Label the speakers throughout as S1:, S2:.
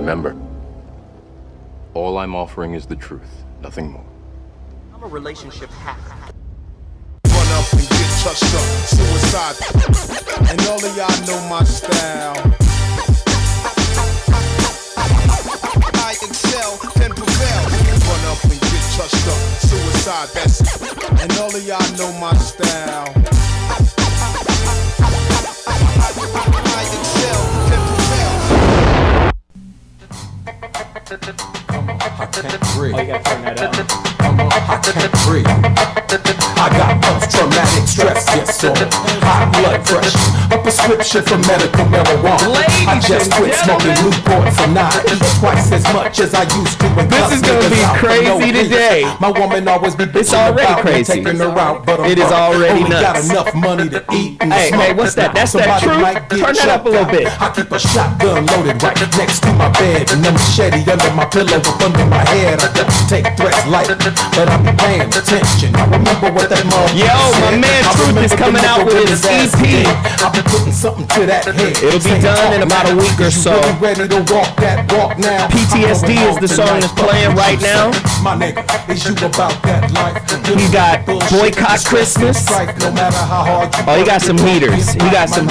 S1: Remember, all I'm offering is the truth, nothing more.
S2: I'm a relationship hacker.
S3: Run up and get touched up, suicide. And all of y'all know my style. I excel, then prevail. Run up and get touched up, suicide, that's it. And all of y'all know my style. I excel, then prevail.
S4: I can't breathe.
S5: Oh, you gotta turn that up.
S4: I can't breathe. I got post-traumatic stress, yes, so high blood pressure. A prescription for medical marijuana. I just quit smoking Newport for 9. Eat twice as much as I used to.
S5: This is gonna be crazy today.
S4: My woman always be
S5: It's already
S4: about me
S5: crazy.
S4: taking her out, but
S5: It is already
S4: only got
S5: nuts.
S4: enough money to eat and
S5: Hey,
S4: smoke.
S5: what's that? That's that
S4: Somebody
S5: truth?
S4: might get
S5: Turn that up a little
S4: checked
S5: bit.
S4: out. I keep a shotgun loaded right next to my bed and a machete under my pillow up under my head. I don't take threats lightly, but I be paying attention. I remember what that motherfucker
S5: Yo, my
S4: said.
S5: man
S4: I
S5: Truth
S4: remember
S5: is coming
S4: the
S5: out
S4: nigga
S5: with his
S4: ass
S5: EP.
S4: did. I be putting something to that head.
S5: It'll be
S4: Saying,
S5: done in
S4: talk
S5: about a
S4: now.
S5: week or
S4: You
S5: so.
S4: really ready to walk that walk now?
S5: PTSD
S4: I'm
S5: is the
S4: going
S5: song
S4: home
S5: that's
S4: tonight.
S5: playing right
S4: Fuck
S5: now.
S4: what you say. My nigga, is you about that life?
S5: He got Boycott Christmas.
S4: No matter how hard you
S5: Oh, he got some
S4: work,
S5: heaters. He got some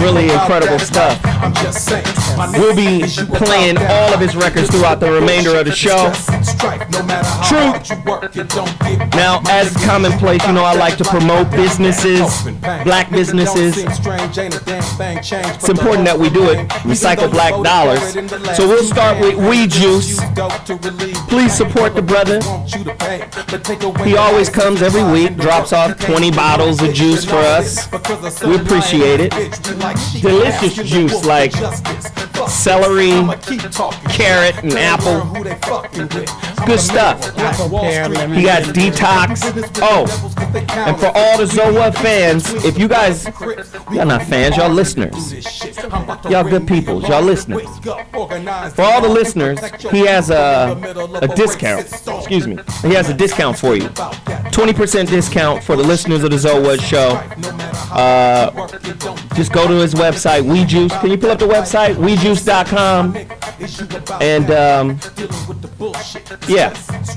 S5: really incredible stuff.
S4: I'm just saying. My nigga,
S5: We'll be
S4: is you about
S5: playing
S4: that
S5: all of his
S4: life?
S5: records throughout the remainder of the show.
S4: No matter how
S5: True.
S4: hard you work, you don't get
S5: Now, as commonplace, you know I like to promote businesses, black businesses. It's important that we do it, recycle black dollars. So we'll start with We Juice. Please support the brother. He always comes every week, drops off 20 bottles of juice for us. We appreciate it. Delicious juice like celery, carrot, and apple. Good stuff. He got detox. Oh, and for all the Zoa fans, if you guys, y'all not fans, y'all listeners. Y'all good people, y'all listeners. For all the listeners, he has a discount. Excuse me. He has a discount for you. 20% discount for the listeners of the Zoa Show. Just go to his website, WeJuice. Can you pull up the website? WeJuice.com. And yeah,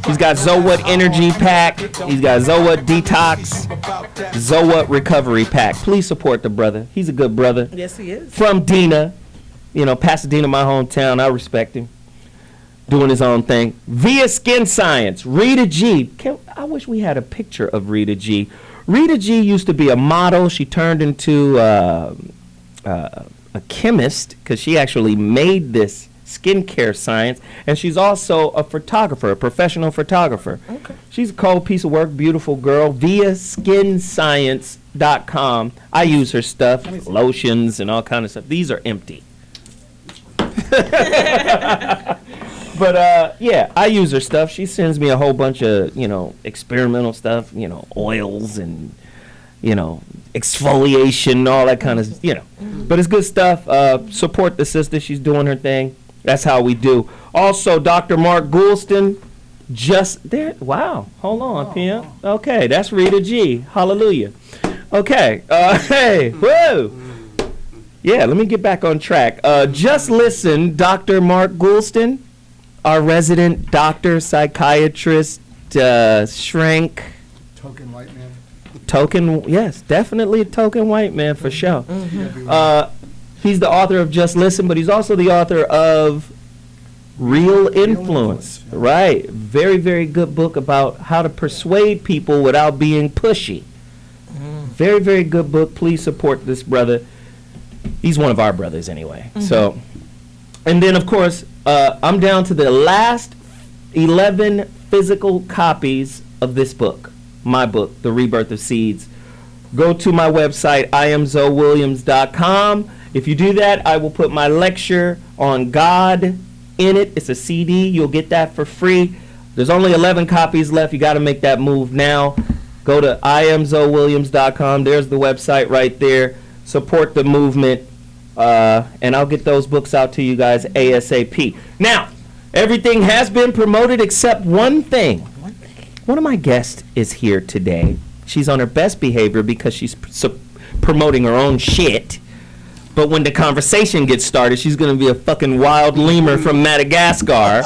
S5: he's got Zoa Energy Pack. He's got Zoa Detox, Zoa Recovery Pack. Please support the brother. He's a good brother.
S6: Yes, he is.
S5: From Dina, you know, Pasadena, my hometown. I respect him. Doing his own thing. Via Skin Science, Rita G. I wish we had a picture of Rita G. Rita G used to be a model. She turned into a chemist because she actually made this skincare science, and she's also a photographer, a professional photographer. Okay. She's a cold piece of work, beautiful girl. Via skinscience.com. I use her stuff, lotions and all kind of stuff. These are empty. But yeah, I use her stuff. She sends me a whole bunch of, you know, experimental stuff, you know, oils and, you know, exfoliation, all that kind of, you know. But it's good stuff. Support the sister. She's doing her thing. That's how we do. Also, Dr. Mark Goulston, just there. Wow. Hold on, PM. Okay, that's Rita G. Hallelujah. Okay. Hey. Whoa. Yeah, let me get back on track. Just listen, Dr. Mark Goulston, our resident doctor, psychiatrist, shrink.
S7: Token white man.
S5: Token, yes, definitely a token white man for sure. Mm-hmm. He's the author of Just Listen, but he's also the author of Real Influence. Yeah. Right. Very, very good book about how to persuade people without being pushy. Very, very good book. Please support this brother. He's one of our brothers anyway. Mm-hmm. So, and then of course, I'm down to the last 11 physical copies of this book, my book, The Rebirth of Seeds. Go to my website, iamzowilliams.com. If you do that, I will put my lecture on God in it. It's a CD. You'll get that for free. There's only 11 copies left. You got to make that move now. Go to iamzowilliams.com. There's the website right there. Support the movement. And I'll get those books out to you guys ASAP. Now, everything has been promoted except one thing. One of my guests is here today. She's on her best behavior because she's promoting her own shit. But when the conversation gets started, she's gonna be a fucking wild lemur from Madagascar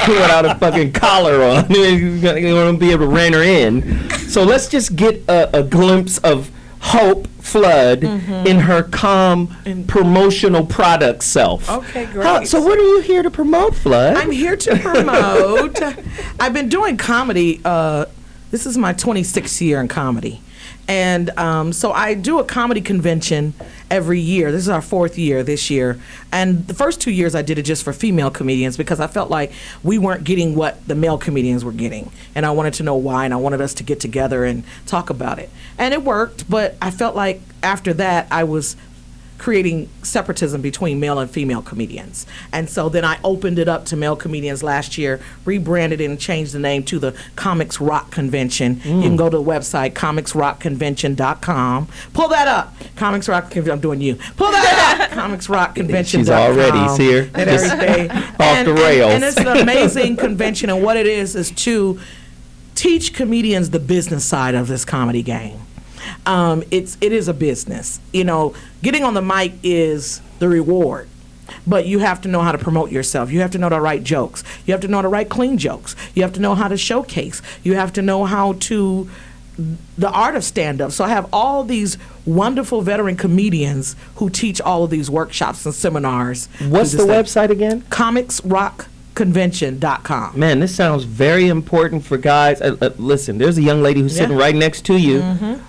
S5: without a fucking collar on. You're gonna be able to rein her in. So let's just get a glimpse of Hope Flood in her calm promotional product self.
S6: Okay, great.
S5: So what are you here to promote, Flood?
S6: I'm here to promote. I've been doing comedy. This is my 26th year in comedy. And so I do a comedy convention every year. This is our 4th year this year. And the first 2 years I did it just for female comedians because I felt like we weren't getting what the male comedians were getting. And I wanted to know why, and I wanted us to get together and talk about it. And it worked, but I felt like after that I was creating separatism between male and female comedians. And so then I opened it up to male comedians last year, rebranded it and changed the name to the Comics Rock Convention. You can go to the website, comicsrockconvention.com. Pull that up. Comics Rock Convention, I'm doing you. Pull that up. comicsrockconvention.com.
S5: She's already here.
S6: And everything.
S5: Off the rails.
S6: And it's an amazing convention, and what it is to teach comedians the business side of this comedy game. It is a business. You know, getting on the mic is the reward, but you have to know how to promote yourself. You have to know how to write jokes. You have to know how to write clean jokes. You have to know how to showcase. You have to know how to the art of stand-up. So I have all these wonderful veteran comedians who teach all of these workshops and seminars.
S5: What's the website again?
S6: comicsrockconvention.com.
S5: Man, this sounds very important for guys. Listen, there's a young lady who's sitting right next to you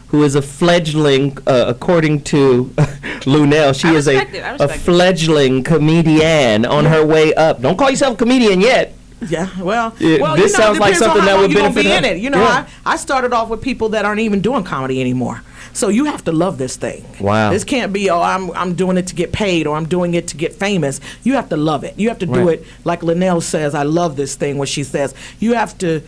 S5: who is a fledgling, according to Luenell, she is a fledgling comedienne on her way up. Don't call yourself a comedian yet.
S6: Yeah, well,
S5: this sounds like something that would benefit her.
S6: In it. You know, I started off with people that aren't even doing comedy anymore. So you have to love this thing. Wow. This can't be, I'm doing it to get paid or I'm doing it to get famous. You have to love it. You have to do it like Luenell says, I love this thing, what she says. You have to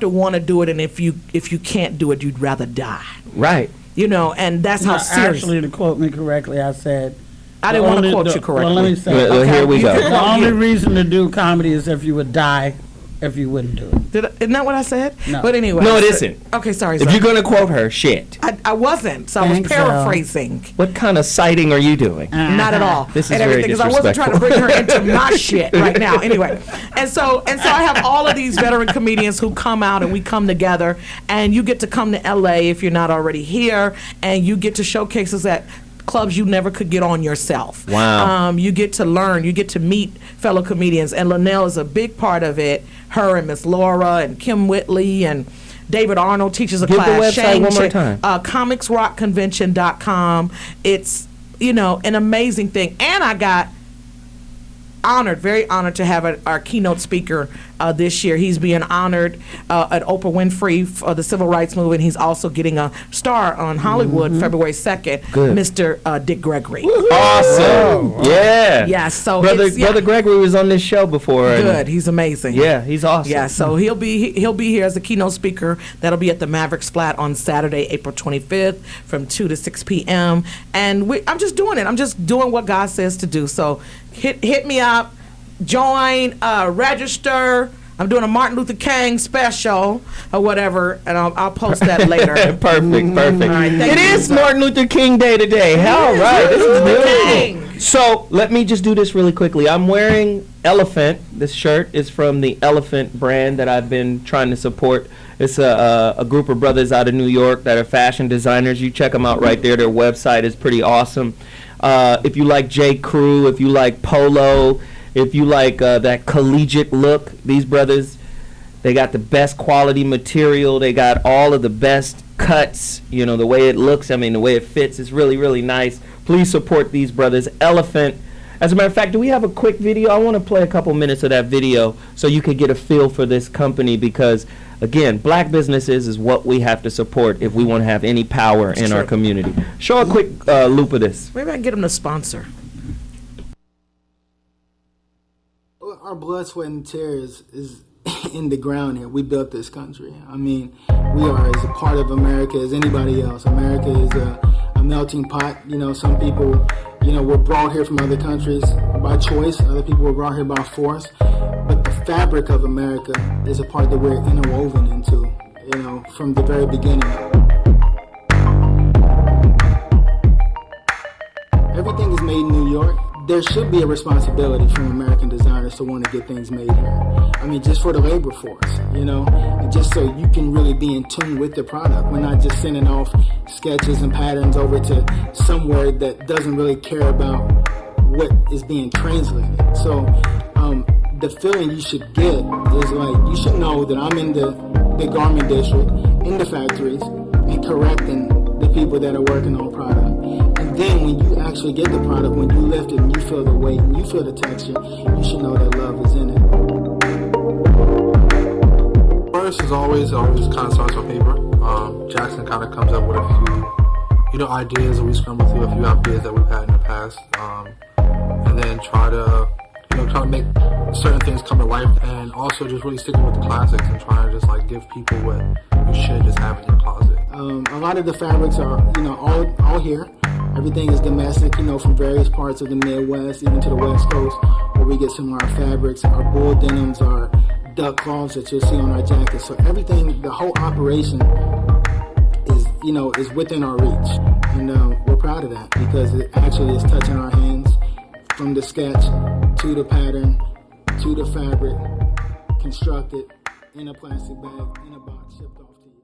S6: want to do it, and if you can't do it, you'd rather die. Right. You know, and that's how serious.
S7: Actually, to quote me correctly, I said,
S6: I didn't want to quote you correctly.
S7: Well, let me say,
S5: here we go.
S7: The only reason to do comedy is if you would die if you wouldn't do it.
S6: Isn't that what I said?
S7: No.
S6: But anyway.
S5: No, it isn't.
S6: Okay, sorry.
S5: If you're going to quote her, shit.
S6: I wasn't, so I was paraphrasing.
S5: What kind of citing are you doing?
S6: Not at all.
S5: This is very
S6: disrespectful. Because I wasn't trying to bring her into my shit right now. Anyway, and so I have all of these veteran comedians who come out and we come together, and you get to come to LA if you're not already here, and you get to showcase us at clubs you never could get on yourself. Wow. You get to learn, you get to meet fellow comedians, and Luenell is a big part of it. Her and Miss Laura and Kim Whitley and David Arnold teaches a class.
S5: Give the website one more time.
S6: comicsrockconvention.com. It's, you know, an amazing thing. And I got very honored to have our keynote speaker this year. He's being honored at Oprah Winfrey for the Civil Rights Movement. He's also getting a star on Hollywood February 2nd, Mr. Dick Gregory.
S5: Awesome. Whoa. Yeah.
S6: Yeah, so
S5: Brother Gregory was on this show before.
S6: Good. He's amazing.
S5: Yeah, he's awesome.
S6: Yeah, so he'll be here as a keynote speaker. That'll be at the Mavericks Flat on Saturday, April 25th from 2 to 6 p.m. And I'm just doing it. I'm just doing what God says to do. So hit me up, join, register. I'm doing a Martin Luther King special or whatever, and I'll post that later.
S5: Perfect.
S6: Right,
S5: it is Martin Luther King Day today. All right, this is beautiful. So let me just do this really quickly. I'm wearing Elephant. This shirt is from the Elephant brand that I've been trying to support. It's a group of brothers out of New York that are fashion designers. You check them out right there. Their website is pretty awesome. If you like J. Crew, if you like Polo, if you like that collegiate look, these brothers, they got the best quality material. They got all of the best cuts. You know, the way it looks, the way it fits is really, really nice. Please support these brothers. Elephant. As a matter of fact, do we have a quick video? I want to play a couple minutes of that video so you could get a feel for this company because, again, black businesses is what we have to support if we want to have any power in our community. Show a quick loop of this.
S6: Maybe I can get them to sponsor.
S8: Our blood, sweat, and tears is in the ground here. We built this country. We are as a part of America as anybody else. America is a melting pot. You know, some people, were brought here from other countries by choice. Other people were brought here by force. But the fabric of America is a part that we're interwoven into, from the very beginning. Everything is there should be a responsibility from American designers to want to get things made here. I mean, just for the labor force, you know, and just so you can really be in tune with the product. We're not just sending off sketches and patterns over to somewhere that doesn't really care about what is being translated. So the feeling you should get is like, you should know that I'm in the garment district, in the factories, and correcting the people that are working on product. And then when you actually get the product, when you lift it and you feel the weight and you feel the texture, you should know that love is in it.
S9: First is always kind of starts on paper. Jackson kind of comes up with a few, ideas, and we scramble through a few ideas that we've had in the past, and then try to make certain things come to life, and also just really sticking with the classics and trying to just like give people what you should just have in your closet.
S8: A lot of the fabrics are, all here. Everything is domestic, from various parts of the Midwest, even to the West Coast, where we get some of our fabrics. Our bull denims, our duck cloths that you'll see on our jackets. So everything, the whole operation is within our reach. And we're proud of that because it actually is touching our hands from the sketch to the pattern to the fabric, constructed in a plastic bag, in a box, shipped off to you.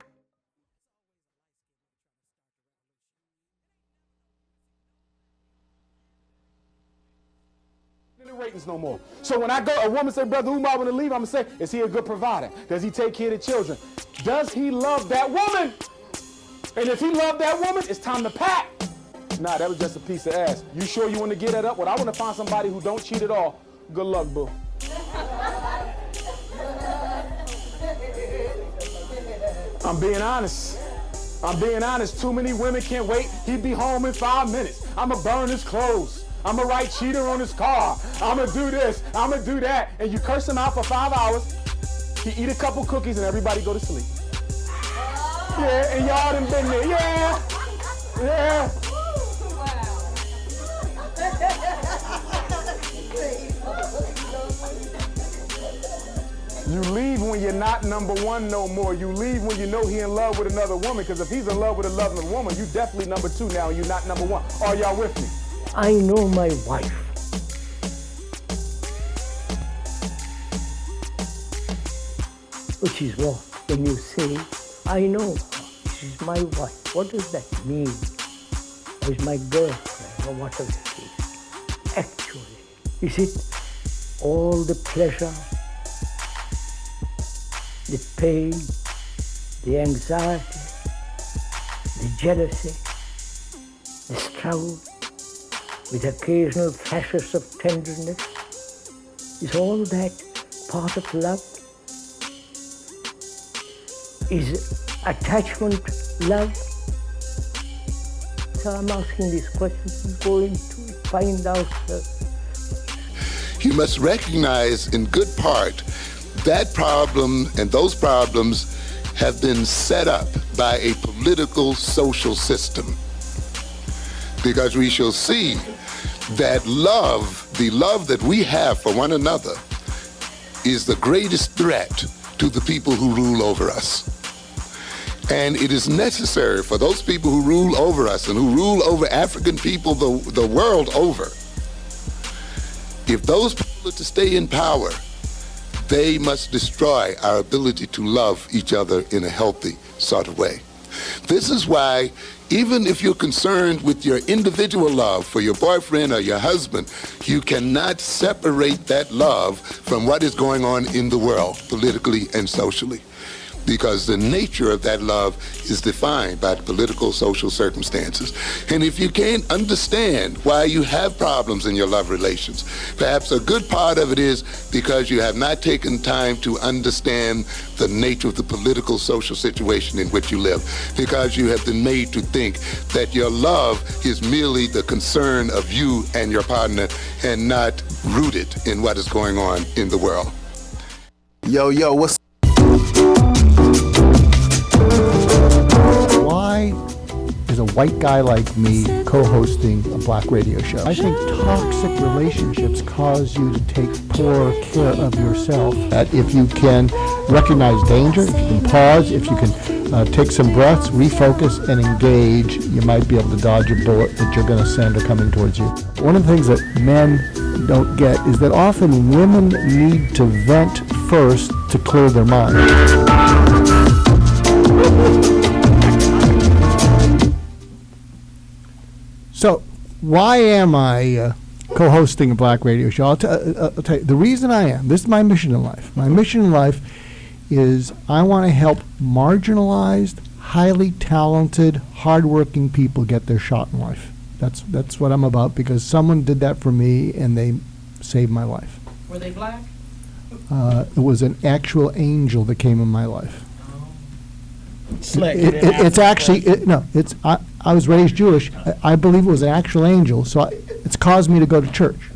S10: Ratings no more. So when a woman say, Brother Umar, want to leave, I'm going to say, is he a good provider? Does he take care of the children? Does he love that woman? And if he loved that woman, it's time to pack. Nah, that was just a piece of ass. You sure you want to get that up? Well, I want to find somebody who don't cheat at all. Good luck, boo. I'm being honest. Too many women can't wait. He'd be home in 5 minutes. I'ma burn his clothes. I'ma write cheater on his car. I'ma do this. I'ma do that. And you curse him out for 5 hours. He eat a couple cookies and everybody go to sleep. Yeah, and y'all done been there. Yeah. You leave when you're not number one no more. You leave when you know he in love with another woman, because if he's in love with another woman, you definitely number two now and you're not number one. Are y'all with me?
S11: I know my wife. Which is what? When you say, I know her, she's my wife, what does that mean? Or is my girlfriend, or whatever it is? Actually, is it all the pleasure, the pain, the anxiety, the jealousy, the struggle, with occasional flashes of tenderness? Is all that part of love? Is attachment love? So I'm asking these questions and going to find out.
S12: You must recognize in good part that problem and those problems have been set up by a political social system. Because we shall see that love, the love that we have for one another, is the greatest threat to the people who rule over us. And it is necessary for those people who rule over us and who rule over African people the world over, if those people are to stay in power, they must destroy our ability to love each other in a healthy sort of way. This is why, even if you're concerned with your individual love for your boyfriend or your husband, you cannot separate that love from what is going on in the world, politically and socially. Because the nature of that love is defined by the political, social circumstances. And if you can't understand why you have problems in your love relations, perhaps a good part of it is because you have not taken time to understand the nature of the political, social situation in which you live. Because you have been made to think that your love is merely the concern of you and your partner and not rooted in what is going on in the world.
S13: Yo, what's
S14: Why is a white guy like me co-hosting a black radio show? I think toxic relationships cause you to take poor care of yourself. That if you can recognize danger, if you can pause, if you can take some breaths, refocus, and engage. You might be able to dodge a bullet that you're going to send or coming towards you. One of the things that men don't get is that often women need to vent first to clear their mind. So, why am I co-hosting a black radio show? I'll tell you, the reason I am, this is my mission in life. My mission in life is I want to help marginalized, highly talented, hardworking people get their shot in life. That's what I'm about, because someone did that for me and they saved my life.
S6: Were they black?
S14: It was an actual angel that came in my life.
S7: Slick.
S14: It's actually, I was raised Jewish. I believe it was an actual angel, so it's caused me to go to church.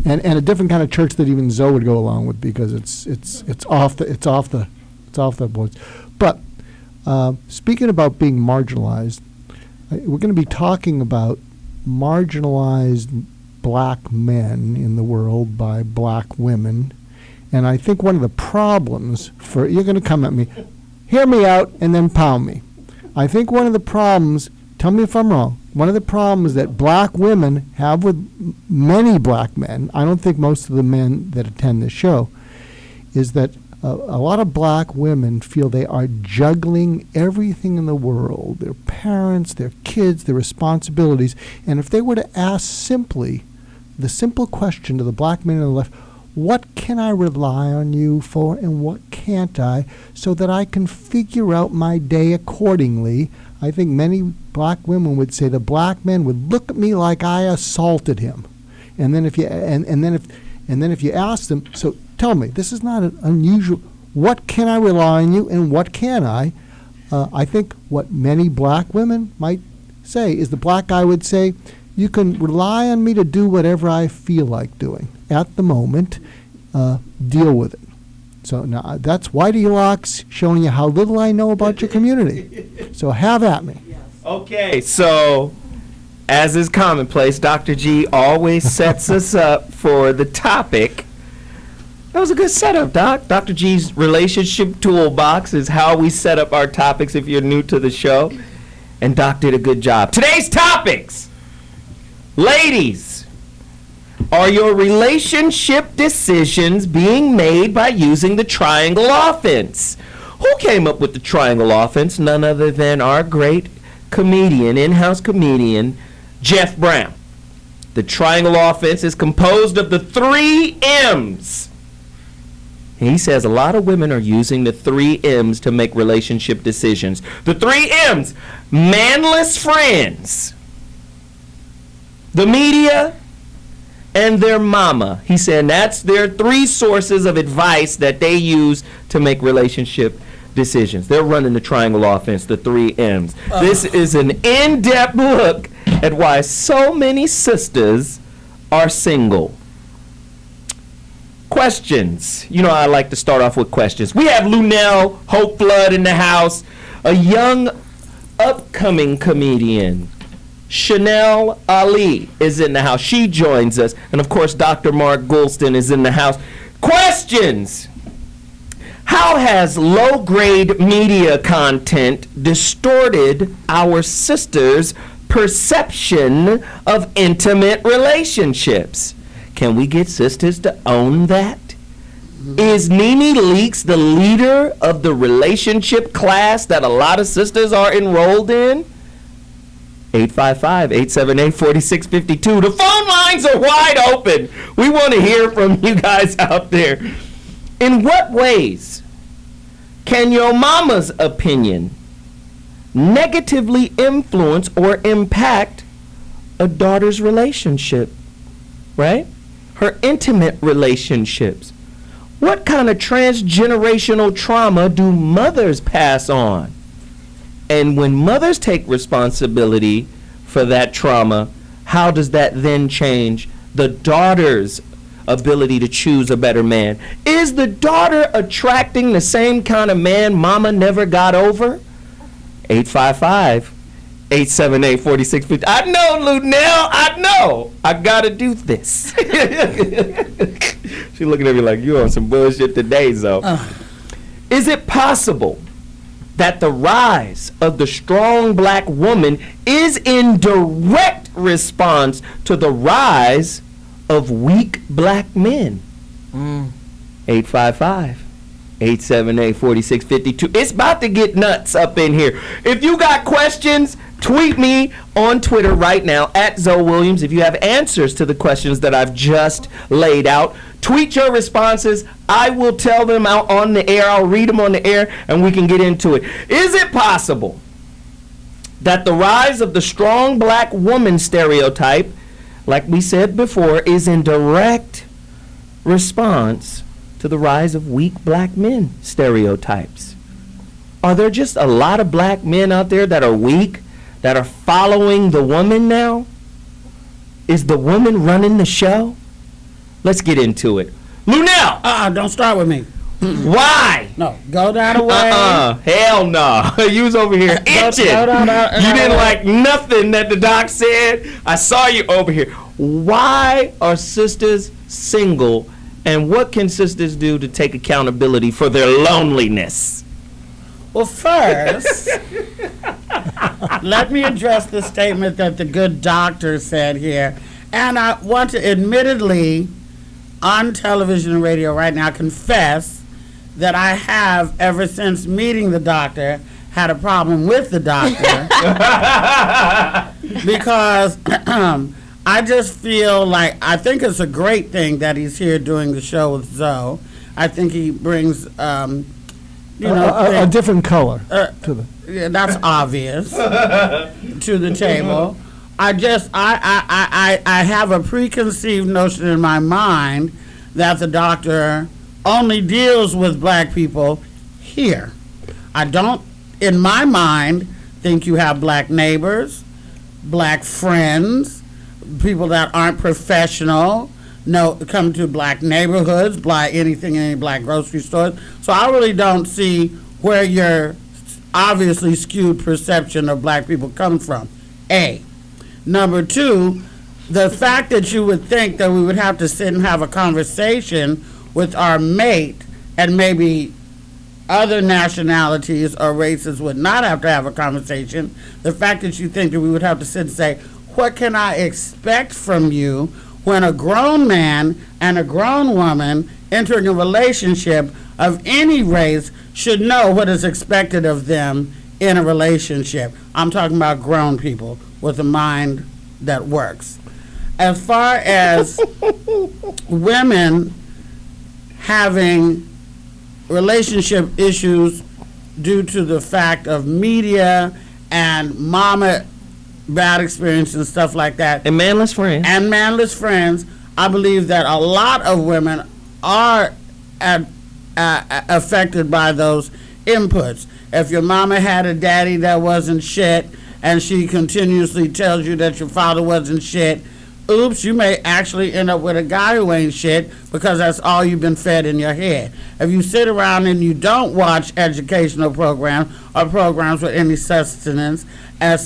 S14: And a different kind of church that even Zoe would go along with, because it's off the boards. But speaking about being marginalized, we're going to be talking about marginalized black men in the world by black women, and I think one of the problems you're going to come at me, hear me out, and then pound me. I think one of the problems, tell me if I'm wrong, one of the problems that black women have with many black men, I don't think most of the men that attend this show, is that a lot of black women feel they are juggling everything in the world, their parents, their kids, their responsibilities, and if they were to ask the simple question to the black men on the left, what can I rely on you for and what can't I, so that I can figure out my day accordingly, I think many black women would say the black man would look at me like I assaulted him. And then if you if you ask them, so tell me, this is not an unusual, what can I rely on you and what can I? I think what many black women might say is the black guy would say, you can rely on me to do whatever I feel like doing at the moment, deal with it. So now that's Whitey Locks showing you how little I know about your community. So have at me.
S5: Okay, so as is commonplace, Dr. G always sets us up for the topic. That was a good setup, Doc. Dr. G's relationship toolbox is how we set up our topics if you're new to the show. And Doc did a good job. Today's topics. Ladies, are your relationship decisions being made by using the triangle offense? Who came up with the triangle offense? None other than our great comedian, in-house comedian, Jeff Brown. The triangle offense is composed of the 3 M's. He says a lot of women are using the 3 M's to make relationship decisions. The 3 M's: manless friends, the media, and their mama. He said that's their 3 sources of advice that they use to make relationship decisions. They're running the triangle offense, the 3 M's. This is an in-depth look at why so many sisters are single. Questions. You know, I like to start off with questions. We have Luenell, Hope Flood in the house, a young, upcoming comedian. Chanel Ali is in the house. She joins us. And of course, Dr. Mark Goulston is in the house. Questions. How has low-grade media content distorted our sisters' perception of intimate relationships? Can we get sisters to own that? Is Nene Leakes the leader of the relationship class that a lot of sisters are enrolled in? 855-878-4652. The phone lines are wide open. We want to hear from you guys out there. In what ways can your mama's opinion negatively influence or impact a daughter's relationship, right? Her intimate relationships. What kind of transgenerational trauma do mothers pass on? And when mothers take responsibility for that trauma, how does that then change the daughter's ability to choose a better man? Is the daughter attracting the same kind of man mama never got over? 855-878-4650. I know, Luenell, I know. I gotta do this. She looking at me like, you on some bullshit today, Zoe. Is it possible that the rise of the strong black woman is in direct response to the rise of weak black men. 855-878-4652. It's about to get nuts up in here. If you got questions, tweet me on Twitter right now at Zoe Williams. If you have answers to the questions that I've just laid out, tweet your responses. I will tell them out on the air. I'll read them on the air, and we can get into it. Is it possible that the rise of the strong black woman stereotype, like we said before, is in direct response to the rise of weak black men stereotypes? Are there just a lot of black men out there that are weak, that are following the woman now? Is the woman running the show? Let's get into it. Luenell!
S7: Don't start with me.
S5: Why?
S7: No, go that way.
S5: Hell no. You was over here itching. You didn't like nothing that the doc said. I saw you over here. Why are sisters single, and what can sisters do to take accountability for their loneliness?
S7: Well, first, let me address the statement that the good doctor said here. And I want to admittedly, on television and radio right now, confess that I have, ever since meeting the doctor, had a problem with the doctor. Because I just feel like, I think it's a great thing that he's here doing the show with Zoe. I think he brings, a
S14: different color to the.
S7: Yeah, that's obvious to the table. I have a preconceived notion in my mind that the doctor only deals with black people here. I don't, in my mind, think you have black neighbors, black friends, people that aren't professional, come to black neighborhoods, anything in any black grocery stores. So I really don't see where your obviously skewed perception of black people comes from. A. Number two, the fact that you would think that we would have to sit and have a conversation with our mate, and maybe other nationalities or races would not have to have a conversation, the fact that you think that we would have to sit and say, what can I expect from you, when a grown man and a grown woman entering a relationship of any race should know what is expected of them in a relationship. I'm talking about grown people with a mind that works. As far as women having relationship issues due to the fact of media and mama bad experience and stuff like that.
S5: And manless friends.
S7: I believe that a lot of women are affected by those inputs. If your mama had a daddy that wasn't shit, and she continuously tells you that your father wasn't shit, oops, you may actually end up with a guy who ain't shit, because that's all you've been fed in your head. If you sit around and you don't watch educational programs or programs with any substance, I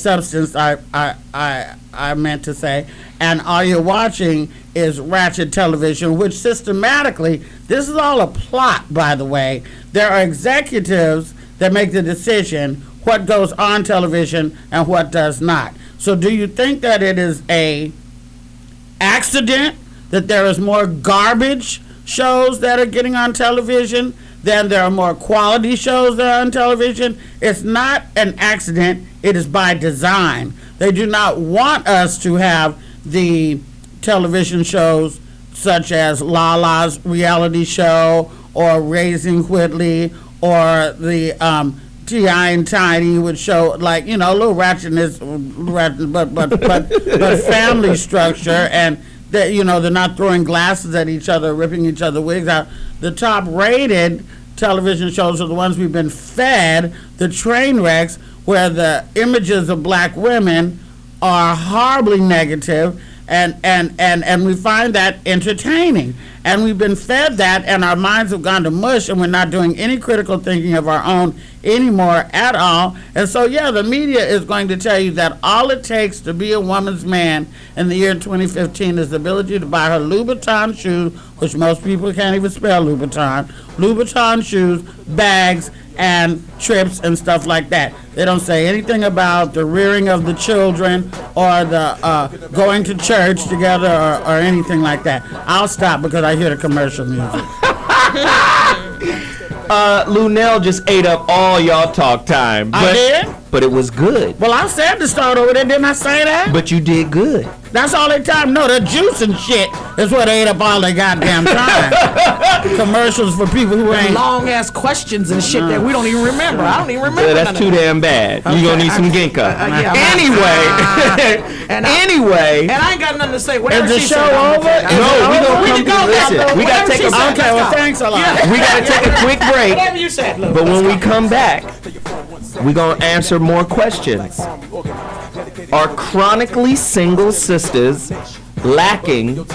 S7: meant to say, and all you're watching is ratchet television, which systematically, this is all a plot, by the way. There are executives that make the decision what goes on television and what does not. So do you think that it is a accident that there is more garbage shows that are getting on television than there are more quality shows that are on television? It's not an accident, it is by design. They do not want us to have the television shows such as Lala's reality show, or Raising Whitley, or the T.I. and Tiny would show, like, a little ratchetness, but family structure, and that, they're not throwing glasses at each other, ripping each other wigs out. The top rated television shows are the ones we've been fed, the train wrecks, where the images of black women are horribly negative, and we find that entertaining. And we've been fed that, and our minds have gone to mush, and we're not doing any critical thinking of our own anymore at all. And so, yeah, the media is going to tell you that all it takes to be a woman's man in the year 2015 is the ability to buy her Louboutin shoes, which most people can't even spell Louboutin shoes, bags, and trips and stuff like that. They don't say anything about the rearing of the children or the going to church together or anything like that. I'll stop because I hear the commercial music.
S5: Luenell just ate up all y'all talk time.
S7: I did?
S5: But it was good.
S7: Well, I said to start over there, didn't I say that?
S5: But you did good.
S7: That's all they time. No, the juice and shit is what ate up all their goddamn time. Commercials for people who ain't.
S6: Long ass questions and shit that we don't even remember. I don't even remember.
S5: Yeah, that's too damn bad.
S6: Okay,
S5: You're gonna need some ginkgo. Anyway.
S6: And I ain't got nothing to say.
S7: Is
S6: Whatever
S7: the
S6: she
S7: show
S6: said, I'm
S7: over?
S6: okay.
S5: No, we gonna come. Listen, we gotta take a.
S7: Okay, well, thanks a lot.
S6: Yeah.
S5: We gotta take a quick break.
S6: Whatever you said, Lou.
S5: But when we come back, we're gonna answer more questions. Are chronically single sisters lacking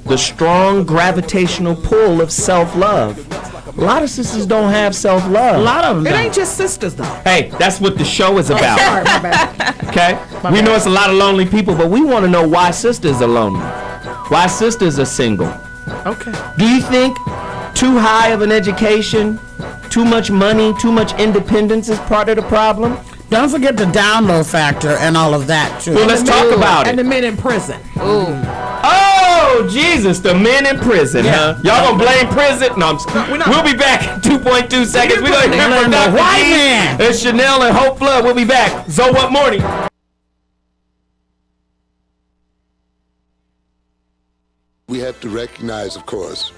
S5: the strong gravitational pull of self-love? A lot of sisters don't have self-love.
S7: A lot of them.
S6: It ain't just sisters though.
S5: Hey, that's what the show is about.
S6: Sorry, my bad.
S5: Okay? We know it's a lot of lonely people, but we want to know why sisters are lonely. Why sisters are single.
S6: Okay.
S5: Do you think too high of an education, too much money, too much independence is part of the problem?
S7: Don't forget the download factor and all of that, too.
S5: Well, let's talk about it.
S6: And the men in prison.
S5: Oh, Jesus, the men in prison, huh? Y'all gonna blame prison? No, I'm just, we'll be back in 2.2 seconds. We're gonna hear from Dr.
S7: white
S5: G.
S7: man.
S5: It's Chanel and Hope Flood. We'll be back. So what morning?
S12: We have to recognize, of course,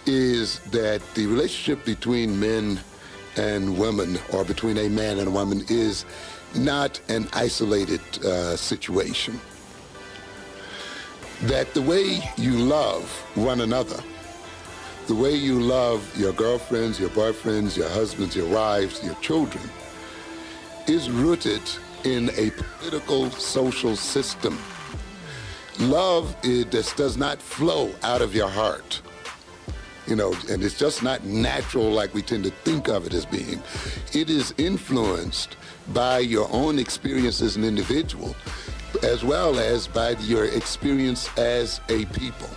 S12: is that the relationship between men and women, or between a man and a woman, is not an isolated situation. That the way you love one another, the way you love your girlfriends, your boyfriends, your husbands, your wives, your children, is rooted in a political, social system. Love, it just does not flow out of your heart. You know, and it's just not natural like we tend to think of it as being. It is influenced by your own experience as an individual, as well as by your experience as a people.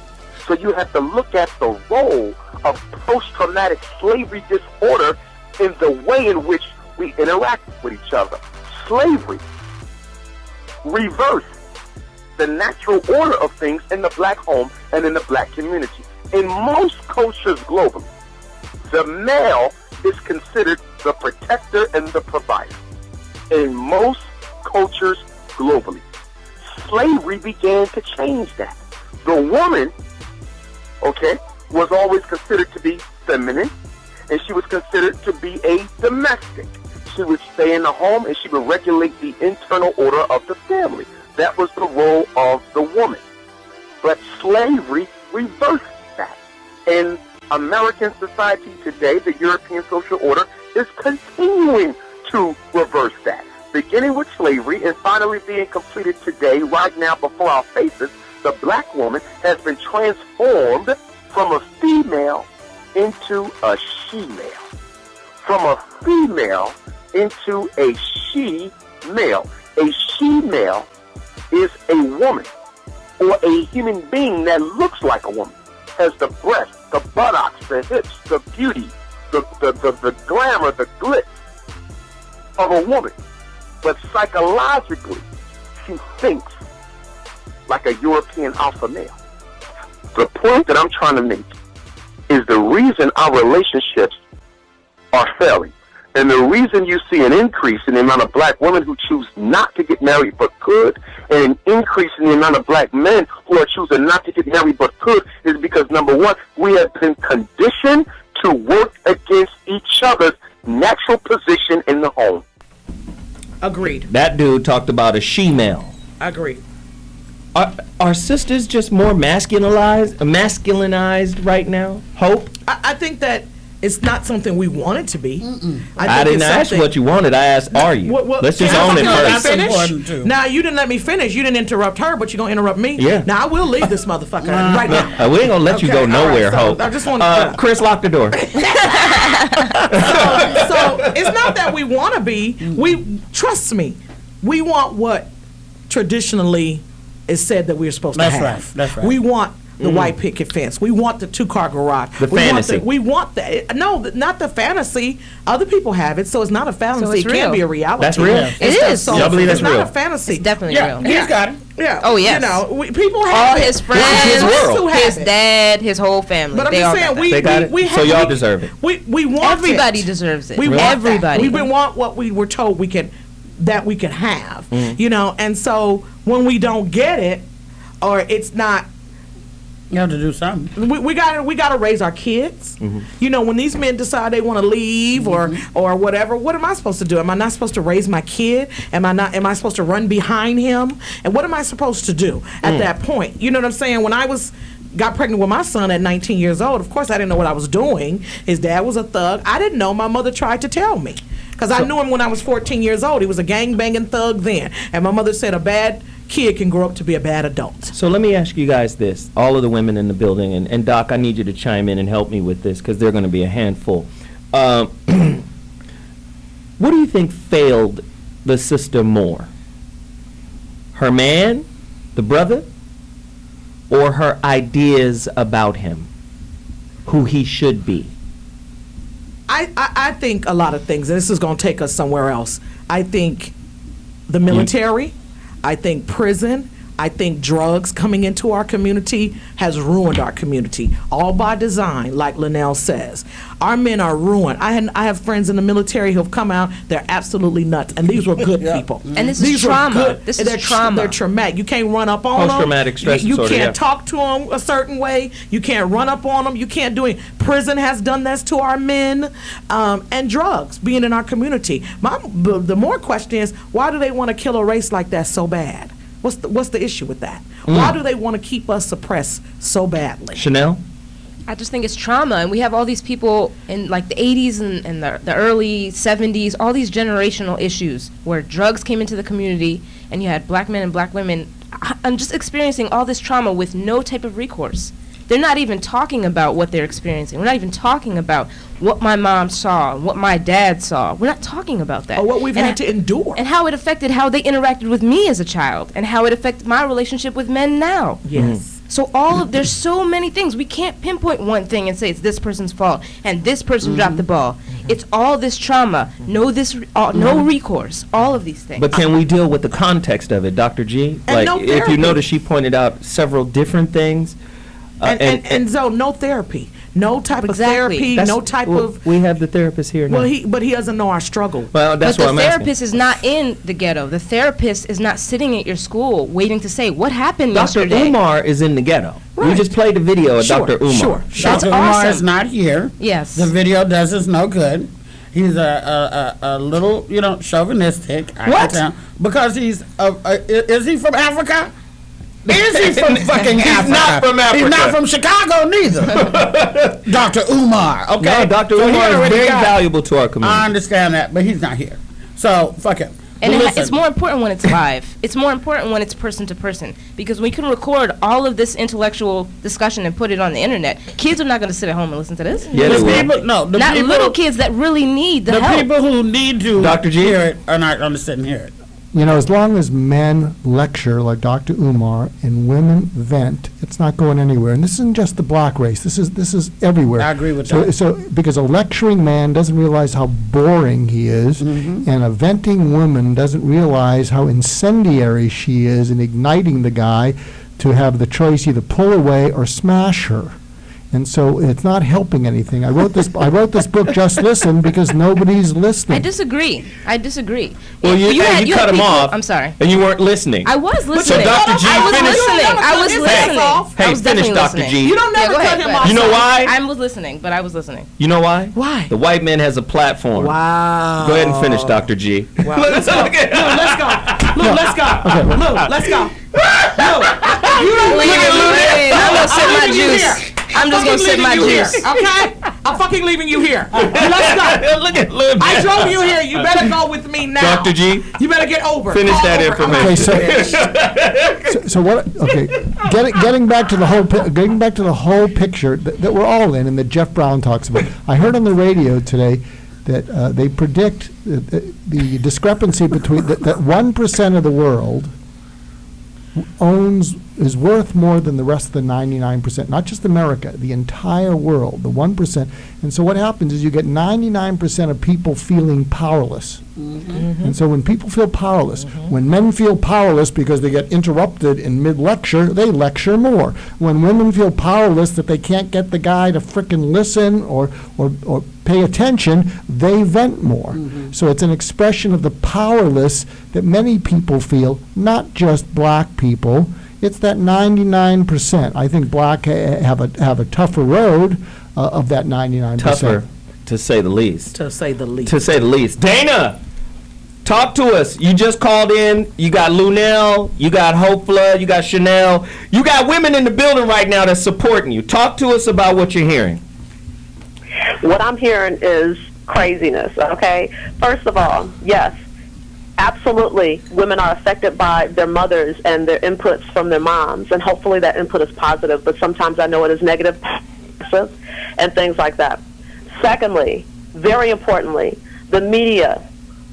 S15: So you have to look at the role of post-traumatic slavery disorder in the way in which we interact with each other. Slavery reversed the natural order of things in the black home and in the black community. In most cultures globally, the male is considered the protector and the provider. In most cultures globally, slavery began to change that. The woman, was always considered to be feminine, and she was considered to be a domestic. She would stay in the home and she would regulate the internal order of the family. That was the role of the woman. But slavery reversed that. In American society today, the European social order is continuing to reverse that. Beginning with slavery and finally being completed today, right now before our faces, the black woman has been transformed from a female into a she-male. From a female into a she-male. A she-male is a woman or a human being that looks like a woman, has the breasts, the buttocks, the hips, the beauty, the glamour, the glitz of a woman. But psychologically, she thinks like a European alpha male. The point that I'm trying to make is the reason our relationships are failing. And the reason you see an increase in the amount of black women who choose not to get married but could, and an increase in the amount of black men who are choosing not to get married but could, is because, number one, we have been conditioned to work against each other's natural position in the home.
S6: Agreed.
S5: That dude talked about a she-male.
S6: Agreed.
S5: Are sisters just more masculinized right now? Hope?
S6: I think that it's not something we want it to be.
S5: I didn't ask you what you wanted. I asked, are you? Let's just own it first.
S6: Now, you didn't let me finish. You didn't interrupt her, but you're going to interrupt me?
S5: Yeah.
S6: Now, I will leave this motherfucker right now.
S5: We ain't going to let you go nowhere, Hope.
S6: I just want to...
S5: Chris, lock the door.
S6: So it's not that we want to be. We trust me. We want what traditionally is said that we're supposed to have.
S7: That's right.
S6: We want the white picket fence. We want the 2-car garage.
S5: The fantasy.
S6: We want that. No, not the fantasy. Other people have it, so it's not a fantasy.
S16: So it's
S6: it can't
S16: real.
S6: be a reality.
S5: That's real.
S16: It is.
S6: So
S5: Y'all believe that's
S6: it's
S5: real?
S6: not a fantasy.
S16: It's definitely
S6: Yeah,
S16: real.
S7: He's got it.
S6: Yeah.
S16: Oh, yes.
S6: You know, people have
S16: All
S6: it.
S16: his friends,
S5: This is his world.
S6: Who have
S16: his
S6: it.
S16: dad, his whole family.
S6: But I'm
S16: they
S6: just
S16: all
S6: saying,
S16: got
S6: we
S5: They got it?
S6: we
S5: So
S6: have,
S5: y'all
S6: we,
S5: deserve it.
S6: We want
S16: Everybody
S6: it.
S16: deserves it.
S6: We want
S16: Everybody.
S6: that. We want what we were told we could have. You know, and so when we don't get it, or it's not.
S7: You have to do something.
S6: We got to raise our kids. You know, when these men decide they want to leave or whatever, what am I supposed to do? Am I not supposed to raise my kid? Am I supposed to run behind him? And what am I supposed to do at that point? You know what I'm saying? When I got pregnant with my son at 19 years old, of course I didn't know what I was doing. His dad was a thug. I didn't know. My mother tried to tell me. Because I knew him when I was 14 years old. He was a gang-banging thug then. And my mother said a bad kid can grow up to be a bad adult.
S5: So let me ask you guys this, all of the women in the building, and Doc, I need you to chime in and help me with this because they're going to be a handful. What do you think failed the sister more? Her man, the brother, or her ideas about him, who he should be?
S6: I think a lot of things, and this is going to take us somewhere else. I think the military, I think prison, I think drugs coming into our community has ruined our community, all by design, like Luenell says. Our men are ruined. I have friends in the military who have come out, they're absolutely nuts, and these were good people.
S16: And this
S6: These
S16: is
S6: were
S16: trauma.
S6: good.
S16: This is trauma.
S6: They're traumatic. You can't run up on them.
S5: Post-traumatic stress
S6: You
S5: disorder,
S6: can't talk to them a certain way. You can't run up on them. You can't do it. Prison has done this to our men, and drugs being in our community. The more question is, why do they want to kill a race like that so bad? What's the issue with that? Why do they want to keep us suppressed so badly?
S5: Chanel?
S16: I just think it's trauma, and we have all these people in like the 80s and the early 70s, all these generational issues where drugs came into the community, and you had black men and black women. I'm just experiencing all this trauma with no type of recourse. They're not even talking about what they're experiencing. We're not even talking about what my mom saw, what my dad saw. We're not talking about that.
S6: Or what we've had to endure.
S16: And how it affected how they interacted with me as a child, and how it affected my relationship with men now.
S6: Yes.
S16: So there's so many things. We can't pinpoint one thing and say it's this person's fault and this person dropped the ball. It's all this trauma, no recourse, all of these things.
S5: But can we deal with the context of it, Dr. G?
S6: And no
S5: if you
S6: therapy.
S5: notice, she pointed out several different things.
S6: And so no therapy, no type of therapy, no type of.
S5: We have the therapist here now.
S6: But he doesn't know our struggle.
S5: Well, that's
S16: but
S5: what I'm
S16: the
S5: asking.
S16: therapist is not in the ghetto. The therapist is not sitting at your school waiting to say what happened
S5: Dr.
S16: yesterday.
S5: Umar is in the ghetto. We just played the video of Dr. Umar.
S7: Dr. Umar is not here.
S16: Yes.
S7: The video does us no good. He's a little, chauvinistic.
S5: What?
S7: Because he's, is he from Africa? Is he from fucking Africa?
S5: He's not from Africa.
S7: He's not from Chicago neither. Dr. Umar, okay?
S5: No, Dr.
S7: So he
S5: Umar is
S7: already
S5: very
S7: got it.
S5: valuable to our community.
S7: I understand that, but he's not here. So, fuck him.
S16: And
S7: But
S16: it's
S7: listen.
S16: more important when it's live. It's more important when it's person to person, because we can record all of this intellectual discussion and put it on the internet. Kids are not going to sit at home and listen to this.
S5: Yeah, they will.
S16: Not little kids that really need the help.
S7: people who need to
S5: Dr. G?
S7: hear it are not going to sit and hear it.
S14: As long as men lecture like Dr. Umar and women vent, it's not going anywhere. And this isn't just the black race. This is everywhere.
S7: I agree with
S14: so,
S7: that.
S14: So because a lecturing man doesn't realize how boring he is, and a venting woman doesn't realize how incendiary she is in igniting the guy to have the choice either pull away or smash her. And so it's not helping anything. I wrote this book, Just Listen, because nobody's listening.
S16: I disagree.
S5: Well, you
S16: had
S5: cut him
S16: people-
S5: off.
S16: I'm sorry.
S5: And you weren't listening.
S16: I was
S5: So
S16: listening.
S5: Dr. G,
S16: I was
S5: finish.
S16: listening. I was listening.
S5: Hey,
S16: I was
S5: finish,
S16: definitely
S5: Dr.
S16: listening.
S5: G.
S6: You don't never
S16: go
S6: cut
S16: ahead,
S6: him
S16: go
S6: off.
S16: ahead.
S5: You know why?
S16: I was listening, but I was listening.
S5: You know why?
S6: Why?
S5: The white man has a platform.
S6: Wow.
S5: Go ahead and finish, Dr. G.
S6: Wow. Let's go. Let's go. Let's go. Let's go. You don't
S16: I'm gonna sip my juice. I'm just gonna sip my juice.
S6: Okay? I'm fucking leaving you here. Let's go.
S5: Look at Lil.
S6: I drove you here. You better go with me campaign now.
S5: Dr. G,
S6: you better get over.
S5: Finish
S6: All
S5: that
S6: over.
S5: information.
S14: So what? Okay, getting back to the whole picture that we're all in, and that Jeff Brown talks about. I heard on the radio today that they predict the discrepancy between that 1% of the world is worth more than the rest of the 99%, not just America, the entire world, the 1%. And so what happens is you get 99% of people feeling powerless. And so when people feel powerless, when men feel powerless because they get interrupted in mid-lecture, they lecture more. When women feel powerless that they can't get the guy to frickin' listen or pay attention, they vent more. So it's an expression of the powerless that many people feel, not just black people. It's that 99%. I think black have a tougher road of that 99%.
S5: Tougher, to say the least.
S6: To say the least.
S5: To say the least. Dana, talk to us. You just called in. You got Luenell, you got Hope Flood, you got Chanel. You got women in the building right now that's supporting you. Talk to us about what you're hearing.
S17: What I'm hearing is craziness, okay? First of all, yes, absolutely, women are affected by their mothers and their inputs from their moms, and hopefully that input is positive, but sometimes I know it is negative and things like that. Secondly, very importantly, the media,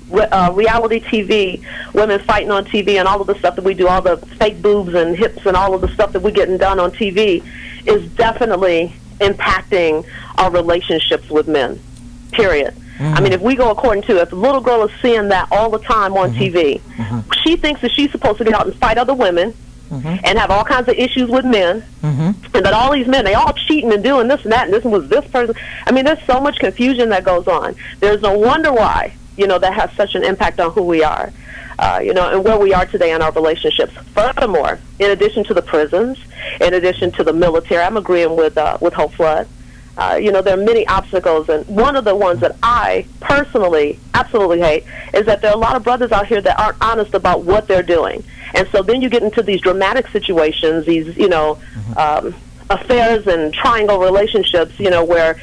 S17: reality TV, women fighting on TV and all of the stuff that we do, all the fake boobs and hips and all of the stuff that we're getting done on TV is definitely impacting our relationships with men, period. I mean, if we go according to, if a little girl is seeing that all the time on TV, she thinks that she's supposed to get out and fight other women and have all kinds of issues with men, and that all these men, they all cheating and doing this and that, and this was this person. I mean, there's so much confusion that goes on. There's no wonder why, that has such an impact on who we are, and where we are today in our relationships. Furthermore, in addition to the prisons, in addition to the military, I'm agreeing with Hope Flood. There are many obstacles, and one of the ones that I personally absolutely hate is that there are a lot of brothers out here that aren't honest about what they're doing. And so then you get into these dramatic situations, these, affairs and triangle relationships, where,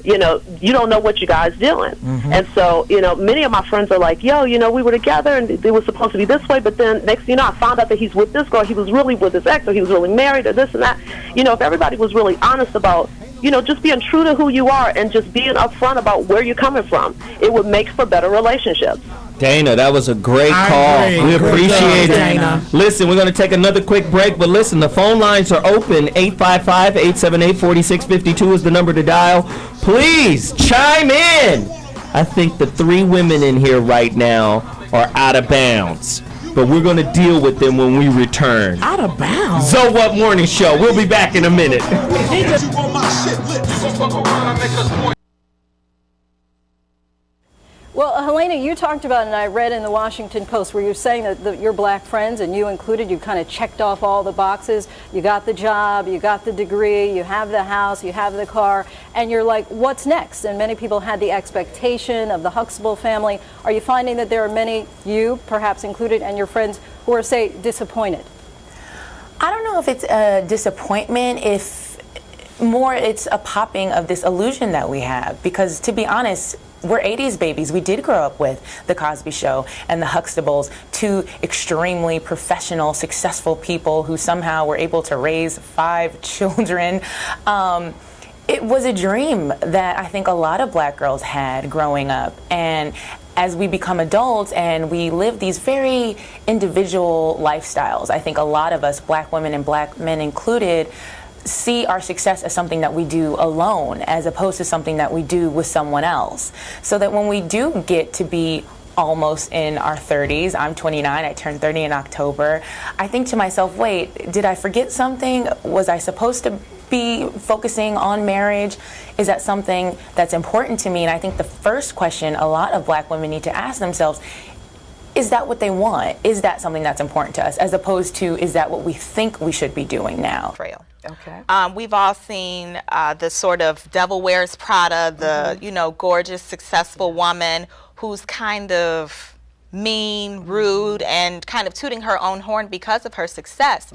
S17: you don't know what you guys doing. And so, many of my friends are like, we were together and it was supposed to be this way, but then next thing you know, I found out that he's with this girl, he was really with his ex, or he was really married, or this and that. If everybody was really honest about just being true to who you are and just being upfront about where you're coming from, it would make for better relationships.
S5: Dana, that was a great call. We appreciate it. Dana. Listen, we're going to take another quick break, but listen, the phone lines are open. 855-878-4652 is the number to dial. Please chime in. I think the three women in here right now are out of bounds, but we're going to deal with them when we return.
S6: Out of bounds?
S5: So What Morning Show. We'll be back in a minute.
S18: Well, Helena, you talked about, and I read in the Washington Post, where you're saying that your black friends, and you included, you kind of checked off all the boxes. You got the job, you got the degree, you have the house, you have the car, and you're like, what's next? And many people had the expectation of the Huxtable family. Are you finding that there are many, you perhaps included, and your friends who are, say, disappointed?
S19: I don't know if it's a disappointment, if more it's a popping of this illusion that we have, because to be honest, we're 80s babies. We did grow up with The Cosby Show and The Huxtables, two extremely professional, successful people who somehow were able to raise 5 children. It was a dream that I think a lot of black girls had growing up. And as we become adults and we live these very individual lifestyles, I think a lot of us, black women and black men included, see our success as something that we do alone as opposed to something that we do with someone else. So that when we do get to be almost in our 30s, I'm 29, I turned 30 in October, I think to myself, wait, did I forget something? Was I supposed to be focusing on marriage? Is that something that's important to me? And I think the first question a lot of black women need to ask themselves, is that what they want? Is that something that's important to us? As opposed to, is that what we think we should be doing now?
S20: Trail. Okay. We've all seen the sort of Devil Wears Prada, the gorgeous, successful woman who's kind of mean, rude, and kind of tooting her own horn because of her success.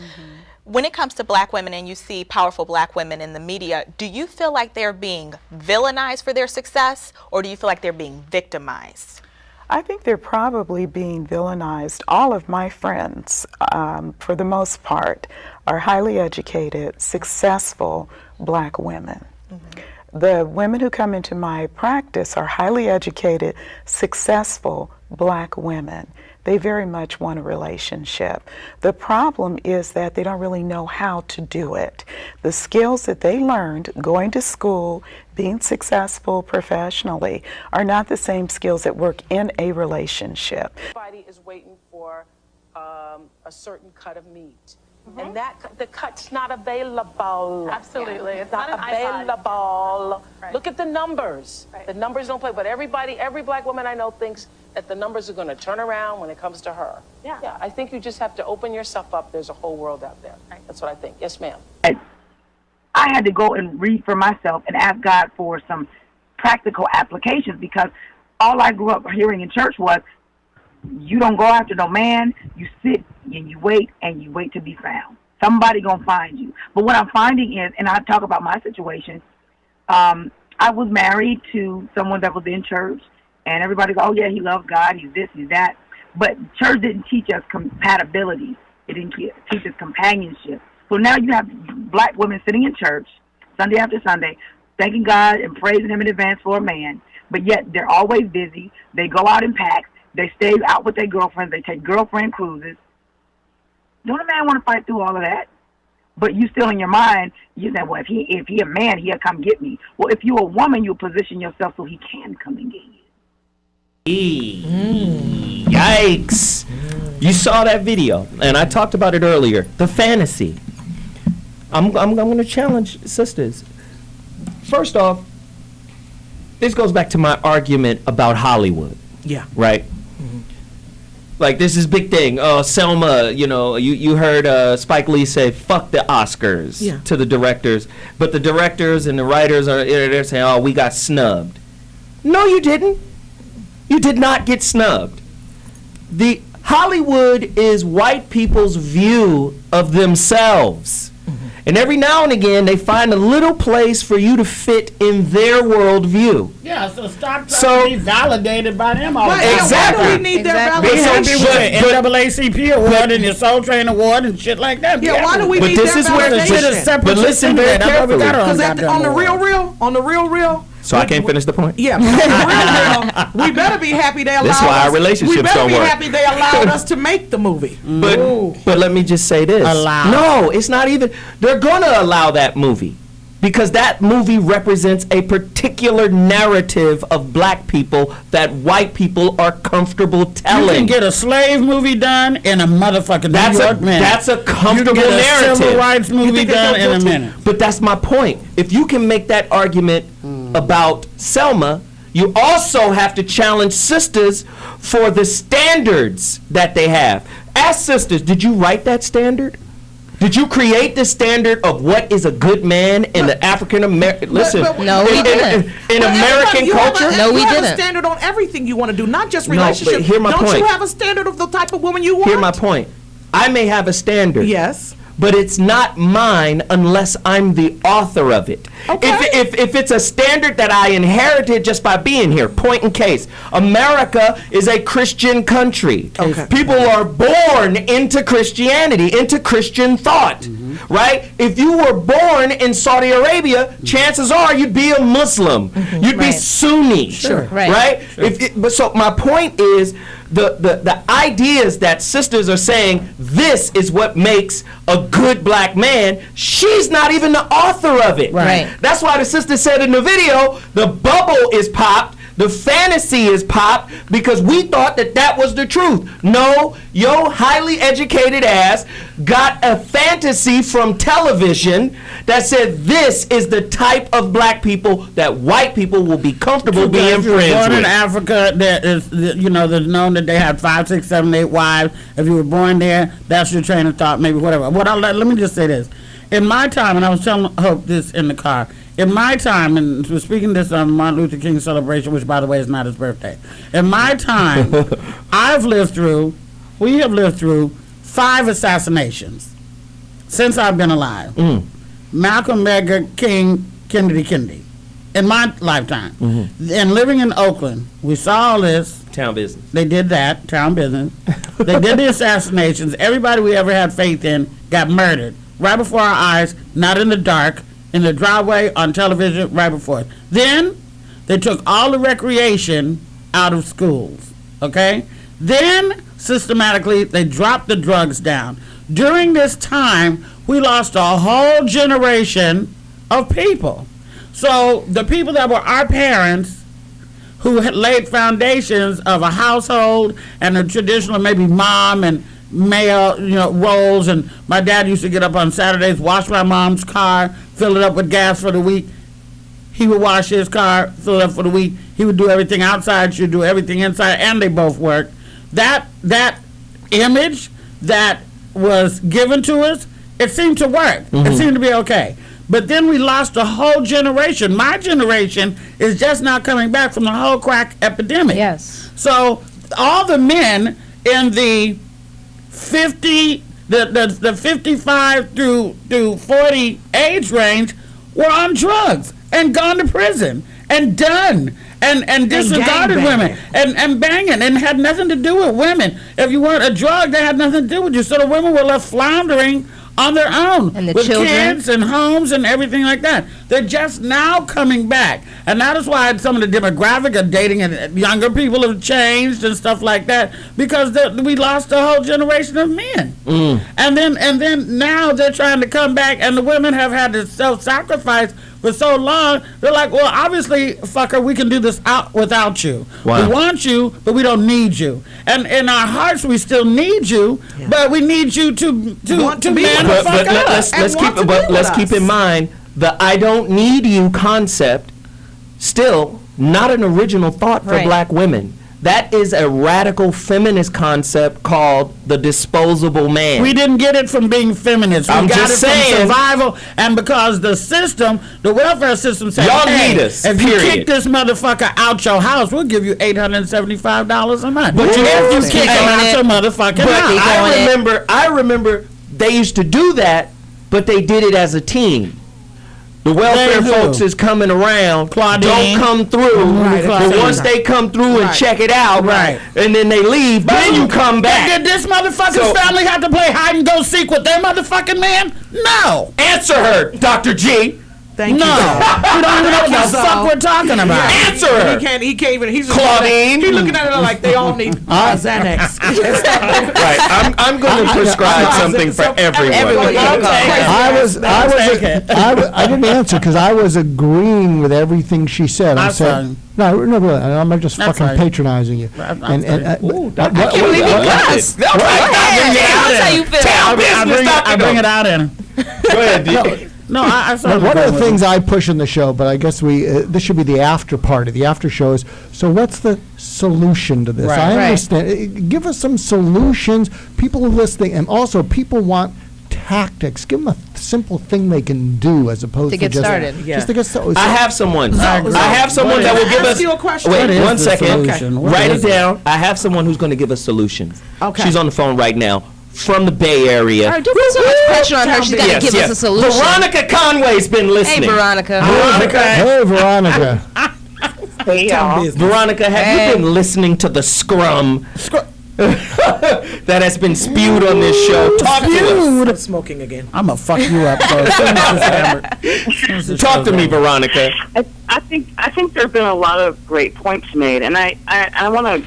S20: When it comes to black women and you see powerful black women in the media, do you feel like they're being villainized for their success, or do you feel like they're being victimized?
S21: I think they're probably being villainized. All of my friends, for the most part, are highly educated, successful black women. The women who come into my practice are highly educated, successful black women. They very much want a relationship. The problem is that they don't really know how to do it. The skills that they learned going to school, being successful professionally, are not the same skills that work in a relationship.
S22: Everybody is waiting for a certain cut of meat. And that the cut's not available.
S23: Absolutely.
S22: It's not available.
S23: Right.
S22: Look at the numbers.
S23: Right.
S22: The numbers don't play, but every black woman I know thinks that the numbers are going to turn around when it comes to her.
S23: Yeah.
S22: I think you just have to open yourself up. There's a whole world out there. That's what I think. Yes, ma'am.
S24: I had to go and read for myself and ask God for some practical applications, because all I grew up hearing in church was, you don't go after no man, you sit and you wait to be found. Somebody gonna find you. But what I'm finding is, and I talk about my situation, I was married to someone that was in church, and everybody goes, oh yeah, he loves God, he's this, he's that. But church didn't teach us compatibility. It didn't teach us companionship. So now you have black women sitting in church Sunday after Sunday, thanking God and praising him in advance for a man, but yet they're always busy. They go out in packs. They stay out with their girlfriends. They take girlfriend cruises. Don't a man want to fight through all of that? But you still in your mind, you say, well, if he a man, he'll come get me. Well, if you're a woman, you'll position yourself so he can come and get you.
S5: Yikes. You saw that video, and I talked about it earlier. The fantasy. I'm going to challenge sisters. First off, this goes back to my argument about Hollywood.
S6: Yeah.
S5: Right? Like, this is big thing. Oh, Selma, you heard Spike Lee say, fuck the Oscars to the directors. But the directors and the writers they're saying, oh, we got snubbed. No, you didn't. You did not get snubbed. The Hollywood is white people's view of themselves. And every now and again, they find a little place for you to fit in their worldview.
S7: Yeah, so stop trying to be validated by them all the time.
S5: Exactly.
S7: Why do we need their validation? Be happy with the NAACP award and your Soul Train award and shit like that.
S6: Yeah, why do we need their validation?
S5: But listen very carefully.
S6: Because on the real,
S5: so I can't finish the point?
S6: Yeah, on the real, we better be happy they allowed us.
S5: That's why our relationships don't work.
S6: We better be happy they allowed us to make the movie.
S5: But let me just say this. No, it's not even. They're going to allow that movie because that movie represents a particular narrative of black people that white people are comfortable telling.
S7: You can get a slave movie done in a motherfucking New York minute.
S5: That's a comfortable
S7: you can get
S5: narrative.
S7: A civil rights movie done in a minute.
S5: But that's my point. If you can make that argument about Selma, you also have to challenge sisters for the standards that they have. Ask sisters, did you write that standard? Did you create the standard of what is a good man in the African American? Listen,
S16: no, we didn't.
S5: In American culture,
S6: no, we didn't. You have a standard on everything you want to do, not just relationships.
S5: No, but hear my point.
S6: Don't you have a standard of the type of woman you want?
S5: Hear my point. I may have a standard.
S6: Yes.
S5: But it's not mine unless I'm the author of it. Okay. If it's a standard that I inherited just by being here, point in case. America is a Christian country. Okay. People are born into Christianity, into Christian thought, right? If you were born in Saudi Arabia, chances are you'd be a Muslim. You'd be Sunni, right? Sure. So my point is, the ideas that sisters are saying, this is what makes a good black man, she's not even the author of it.
S16: Right.
S5: That's why the sister said in the video, the bubble is popped, the fantasy is popped, because we thought that was the truth. No, your highly educated ass got a fantasy from television that said this is the type of black people that white people will be comfortable being friends with.
S7: Born in Africa, there's known that they have 5, 6, 7, 8 wives. If you were born there, that's your train of thought, maybe whatever. Let me just say this. In my time, and I was telling Hope this in the car, in my time, and we're speaking this on Martin Luther King celebration, which, by the way, is not his birthday. In my time, we have lived through 5 assassinations since I've been alive. Malcolm, Medgar, King, Kennedy. in my lifetime.
S5: Mm-hmm.
S7: And living in Oakland, we saw all this.
S5: Town business.
S7: They did that, town business. They did the assassinations. Everybody we ever had faith in got murdered right before our eyes, not in the dark, in the driveway, on television, right before us. Then they took all the recreation out of schools, okay? Then, systematically, they dropped the drugs down. During this time, we lost a whole generation of people. So the people that were our parents, who had laid foundations of a household and a traditional maybe mom and male, roles, and my dad used to get up on Saturdays, wash my mom's car, fill it up with gas for the week. He would wash his car, fill it up for the week. He would do everything outside, she'd do everything inside, and they both worked. That image that was given to us, it seemed to work. It seemed to be okay. But then we lost a whole generation. My generation is just now coming back from the whole crack epidemic.
S16: Yes.
S7: So all the men in the 55 through 40 age range were on drugs and gone to prison and done and disregarded women and banging and had nothing to do with women. If you weren't a drug, they had nothing to do with you. So the women were left floundering on their own
S16: and the
S7: with
S16: children,
S7: kids and homes and everything like that. They're just now coming back, and that is why some of the demographic of dating and younger people have changed and stuff like that, because we lost a whole generation of men. And then now they're trying to come back, and the women have had to self-sacrifice for so long. They're like, well, obviously, fucker, we can do this without you.
S5: Wow.
S7: We want you, but we don't need you. And in our hearts, we still need you, but we need you to man the fuck up.
S5: Let's keep in mind the "I don't need you" concept. Still, not an original thought for black women. That is a radical feminist concept called the disposable man.
S7: We didn't get it from being feminists. We got it from survival, and because the system, the welfare system said,
S5: y'all need us,
S7: if
S5: period.
S7: you kick this motherfucker out your house, we'll give you $875 a month.
S5: But
S7: if you kick him out your motherfucking house.
S5: I remember they used to do that, but they did it as a team. The welfare folks is coming around, don't come through, but once they come through and check it out, and then they leave, then you come back.
S7: Did this motherfucker's family have to play hide and go seek with their motherfucking man? No.
S5: Answer her, Dr. G.
S6: Thank
S7: you. We don't even know what the fuck we're talking about.
S5: Answer her.
S6: He can't even. He's
S5: Claudine.
S6: He's looking at it like they all need Xanax.
S5: Right. I'm going to prescribe something for everyone.
S14: I didn't answer because I was agreeing with everything she said. I'm saying. No, really, I'm just fucking patronizing you.
S16: I can't believe you cussed. Tell us how you feel.
S7: I bring it out in.
S5: Go ahead,
S7: No, I saw
S14: one of the things I push in the show, but I guess this should be the after party. The after show is, so what's the solution to this? I understand. Give us some solutions. People are listening, and also people want tactics. Give them a simple thing they can do as opposed to
S16: get
S14: just
S16: started.
S14: Just to get started.
S5: I have someone. I have someone that will give us.
S6: You a question.
S5: Wait, 1 second.
S7: Okay.
S5: Write it down. I have someone who's going to give us solutions.
S6: Okay.
S5: She's on the phone right now. From the Bay Area.
S16: All right, don't put so much pressure on her. She's got to give us a solution.
S5: Veronica Conway's been listening.
S16: Hey, Veronica.
S14: Hey, Veronica.
S1: Hey, y'all.
S5: Veronica, have you been listening to the scrum that has been spewed on this show? Talk to us.
S6: I'm smoking again.
S7: I'm going to fuck you up.
S5: Talk to me, Veronica.
S1: I think there have been a lot of great points made, and I want to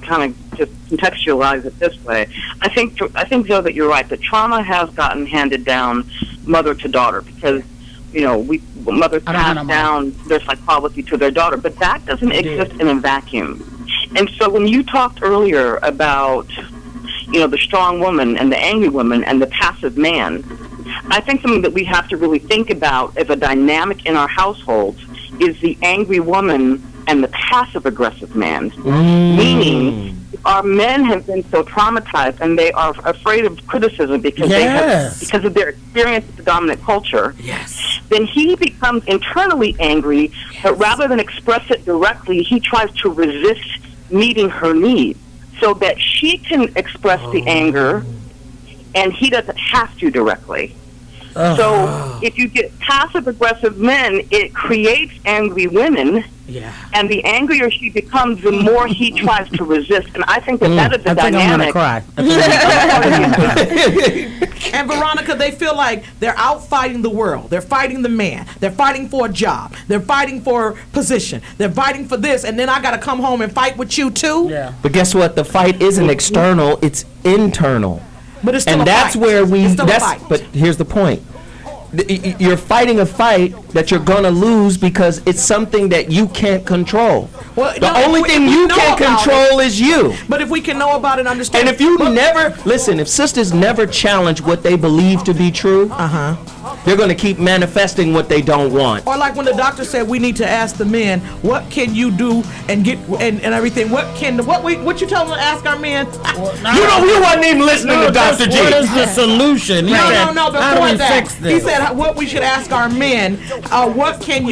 S1: kind of just contextualize it this way. I think Joe, that you're right. That trauma has gotten handed down mother to daughter because mothers pass down their psychology to their daughter, but that doesn't exist in a vacuum. And so when you talked earlier about the strong woman and the angry woman and the passive man, I think something that we have to really think about as a dynamic in our households is the angry woman and the passive-aggressive man, meaning our men have been so traumatized and they are afraid of criticism because because of their experience with the dominant culture.
S6: Yes.
S1: Then he becomes internally angry, but rather than express it directly, he tries to resist meeting her needs so that she can express the anger, and he doesn't have to directly. So if you get passive-aggressive men, it creates angry women.
S6: Yeah.
S1: And the angrier she becomes, the more he tries to resist. And I think that is the
S7: I think
S1: dynamic.
S7: I'm gonna cry.
S6: And Veronica, they feel like they're out fighting the world. They're fighting the man. They're fighting for a job. They're fighting for position. They're fighting for this, and then I got to come home and fight with you too.
S7: Yeah.
S5: But guess what? The fight isn't external; it's internal.
S6: But it's still
S5: and
S6: a
S5: that's
S6: fight.
S5: where we.
S6: It's still a
S5: That's.
S6: fight.
S5: But here's the point. You're fighting a fight that you're gonna lose because it's something that you can't control.
S6: Well,
S5: The only thing you can't control is you.
S6: But if we can know about it and understand.
S5: And if you if sisters never challenge what they believe to be true, they're gonna keep manifesting what they don't want.
S6: Or like when the doctor said we need to ask the men, what can you do and get and everything? What you tell them to ask our men?
S5: You wasn't even listening to Dr. G.
S7: What is the solution?
S6: No.
S7: How do
S6: Before
S7: we
S6: that,
S7: fix
S6: he
S7: this?
S6: said what we should ask our men. What can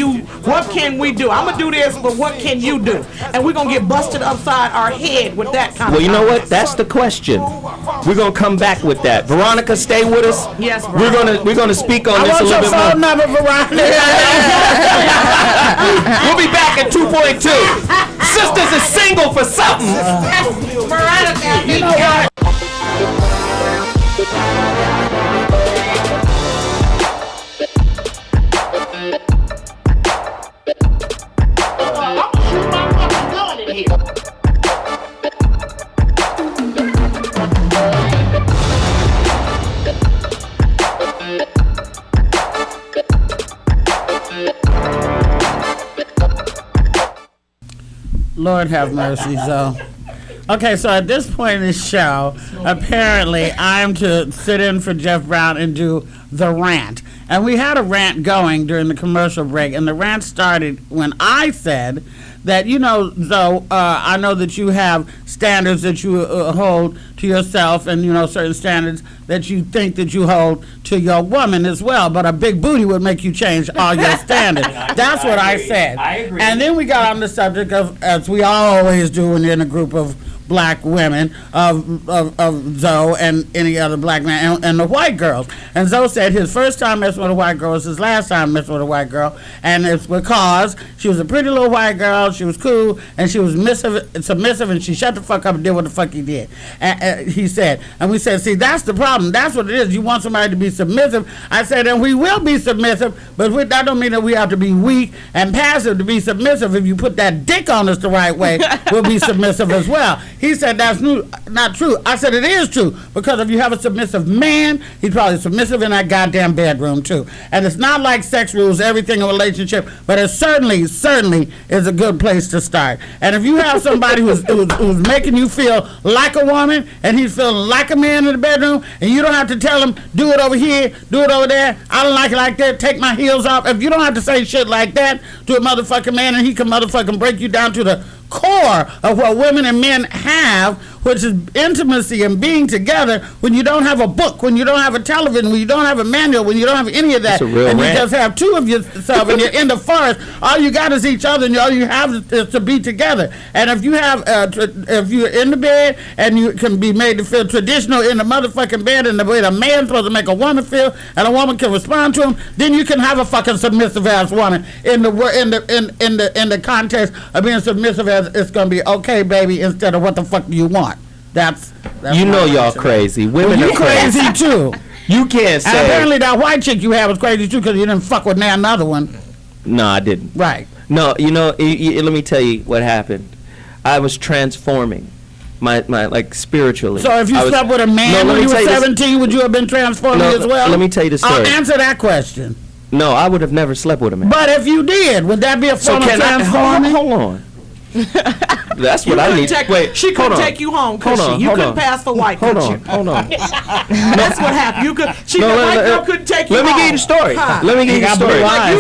S6: we do? I'm gonna do this, but what can you do? And we're gonna get busted upside our head with that kind of.
S5: Well, you know what? That's the question. We're gonna come back with that. Veronica, stay with us.
S6: Yes,
S5: we're gonna speak on
S7: I
S5: this a
S7: want your
S5: little bit
S7: phone
S5: more.
S7: number, Veronica.
S5: We'll be back at 2.2. Sisters is single for something.
S6: Veronica, you know what?
S7: Lord have mercy, Zoe. Okay, so at this point in the show, apparently I'm to sit in for Jeff Brown and do the rant. And we had a rant going during the commercial break, and the rant started when I said that, Zoe, I know that you have standards that you hold to yourself and, certain standards that you think that you hold to your woman as well, but a big booty would make you change all your standards. That's what I said.
S5: I agree.
S7: And then we got on the subject of, as we always do when you're in a group of black women, of Zoe and any other black man, and the white girls. And Zoe said his first time messing with a white girl was his last time messing with a white girl, and it's because she was a pretty little white girl, she was cool, and she was submissive, and she shut the fuck up and did what the fuck he did. And he said, and we said, see, that's the problem. That's what it is. You want somebody to be submissive. I said, and we will be submissive, but that don't mean that we have to be weak and passive to be submissive. If you put that dick on us the right way, we'll be submissive as well. He said that's not true. I said it is true, because if you have a submissive man, he's probably submissive in that goddamn bedroom too. And it's not like sex rules everything in a relationship, but it certainly is a good place to start. And if you have somebody who's making you feel like a woman and he's feeling like a man in the bedroom, and you don't have to tell him, do it over here, do it over there, I don't like it like that, take my heels off. If you don't have to say shit like that to a motherfucking man, and he can motherfucking break you down to the core of what women and men have, which is intimacy and being together, when you don't have a book, when you don't have a television, when you don't have a manual, when you don't have any of that, and you just have two of yourself and you're in the forest, all you got is each other, and all you have is to be together. And if you have, if you're in the bed and you can be made to feel traditional in the motherfucking bed, and the way a man's supposed to make a woman feel, and a woman can respond to him, then you can have a fucking submissive ass woman in the context of being submissive as it's gonna be okay, baby, instead of what the fuck do you want. That's
S5: you know y'all crazy. Women
S7: you
S5: are crazy
S7: too.
S5: You can't say.
S7: And apparently that white chick you had was crazy too, because you didn't fuck with another one.
S5: No, I didn't.
S7: Right.
S5: No, let me tell you what happened. I was transforming my like spiritually.
S7: So if you slept with a man when you were 17, would you have been transforming as well?
S5: Let me tell you the story.
S7: Answer that question.
S5: No, I would have never slept with a man.
S7: But if you did, would that be a form of transforming?
S5: Hold on. That's what I need. Wait,
S6: she couldn't take you home, could she? You couldn't pass for white, could you?
S5: Hold on.
S6: That's what happened. You could. The white girl couldn't take you home.
S5: Let me give you the story. Let me give you the story.